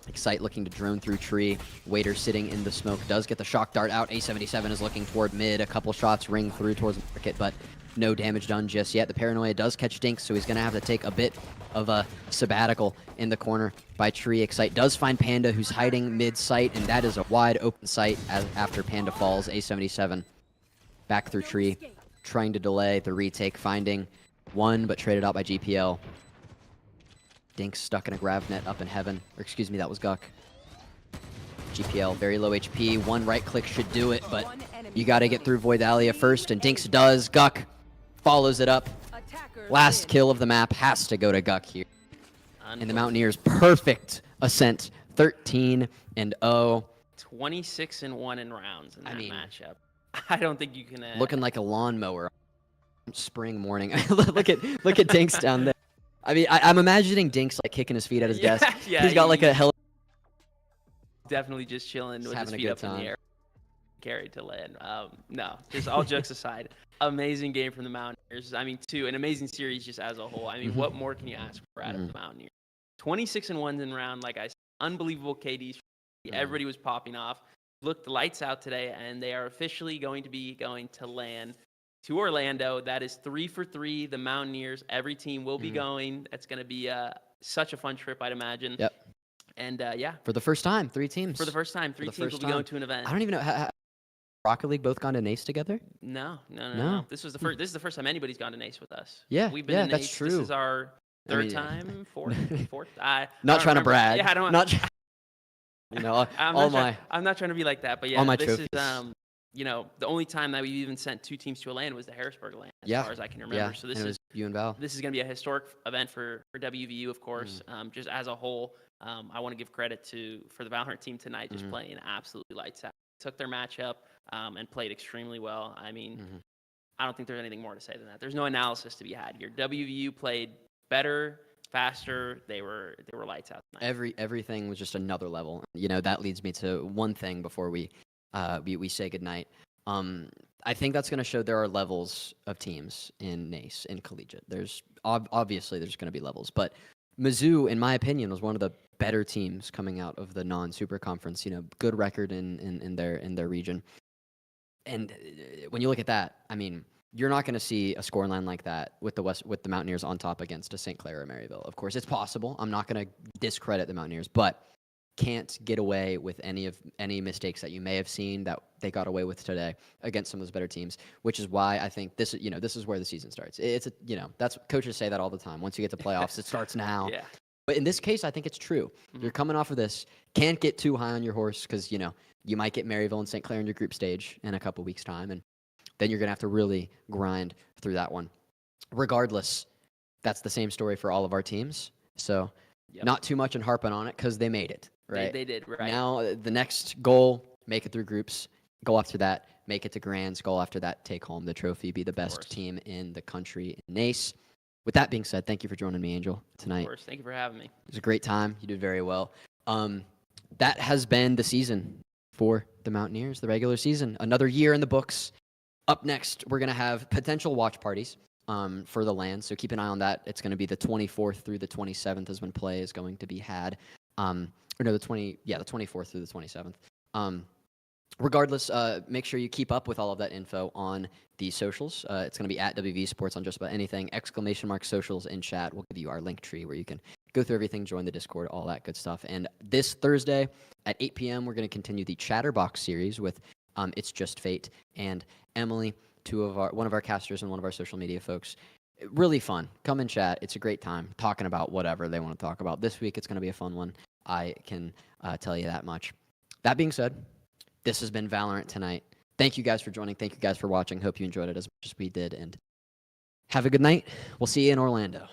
Excite looking to drone through tree. Waiter sitting in the smoke does get the shock dart out. A77 is looking toward mid. A couple shots ring through towards market, but no damage done just yet. The Paranoia does catch Dinks, so he's going to have to take a bit of a sabbatical in the corner by tree. Excite does find Panda, who's hiding mid-site, and that is a wide open site after Panda falls. A77 back through tree, trying to delay the retake, finding one, but traded out by GPL. Dinks stuck in a grav net up in heaven. Or excuse me, that was Guck. GPL, very low HP. One right click should do it, but you got to get through Voidalia first, and Dinks does. Guck follows it up. Last kill of the map has to go to Guck here. And the Mountaineers, perfect ascent. 13-0. 26-1 in rounds in that matchup. I don't think you can... looking like a lawnmower. Spring morning. look at Dinks down there. I mean, I'm imagining Dinks like kicking his feet at his desk. Yeah, he's got like a hell. Definitely just chilling with his feet up in the air, carried to land. No, just all jokes aside, amazing game from the Mountaineers. I mean, an amazing series just as a whole. I mean, what more can you ask for out of the Mountaineers? 26-1 in round, like I said, unbelievable KDs. Everybody was popping off. Look, the lights out today, and they are officially going to be going to LAN. To Orlando. That is 3 for 3. The Mountaineers, every team will be going. That's going to be such a fun trip, I'd imagine. Yep. And yeah, For the first time, 3 teams. for the first time, 3 the teams first will be going time. to an event. I don't even know. Rocket League both gone to NACE together? No. This is the first time anybody's gone to NACE with us. Yeah, We've been yeah, to that's NACE. true. This is our third mean, time, fourth. Not trying to brag. Yeah, I don't. Not. You know, I'm not trying to be like that, but yeah, all my this trophies. is the only time that we even sent 2 teams to a LAN was the Harrisburg LAN, as far as I can remember. Yeah, So this and it was you and Val. This is going to be a historic event for WVU, of course. Just as a whole, I want to give credit for the Valorant team tonight, just playing absolutely lights out. Took their matchup and played extremely well. I mean, I don't think there's anything more to say than that. There's no analysis to be had here. WVU played better, faster. They were lights out tonight. Everything was just another level. You know, that leads me to one thing before we say goodnight. I think that's going to show there are levels of teams in NACE, in collegiate. There's obviously there's going to be levels, but Mizzou, in my opinion, was one of the better teams coming out of the non-super conference. You know, good record in their region. And when you look at that, I mean, you're not going to see a scoreline like that with the Mountaineers on top against a St. Clair or Maryville. Of course, it's possible. I'm not going to discredit the Mountaineers, but can't get away with any mistakes that you may have seen that they got away with today against some of those better teams, which is why I think this is where the season starts. That's coaches say that all the time. Once you get to playoffs, it starts now. Yeah. But in this case, I think it's true. You're coming off of this. Can't get too high on your horse because, you might get Maryville and St. Clair in your group stage in a couple weeks' time, and then you're going to have to really grind through that one. Regardless, that's the same story for all of our teams. So not too much and harping on it because they made it, right? They did, right. Now the next goal, make it through groups. Goal after that, make it to grands. Goal after that, take home the trophy, be the best team in the country in NACE. With that being said, thank you for joining me, Angel, tonight. Of course. Thank you for having me. It was a great time. You did very well. That has been the season for the Mountaineers, the regular season. Another year in the books. Up next, we're going to have potential watch parties for the LAN, so keep an eye on that. It's going to be the 24th through the 27th is when play is going to be had. The 24th through the 27th. Regardless, make sure you keep up with all of that info on the socials. It's going to be at WV Sports on just about anything. !! Socials in chat. We'll give you our link tree where you can go through everything, join the Discord, all that good stuff. And this Thursday at 8 p.m., we're going to continue the Chatterbox series with It's Just Fate and Emily, one of our casters and one of our social media folks. Really fun. Come and chat. It's a great time talking about whatever they want to talk about. This week, it's going to be a fun one. I can tell you that much. That being said, this has been Valorant tonight. Thank you guys for joining. Thank you guys for watching. Hope you enjoyed it as much as we did. And have a good night. We'll see you in Orlando.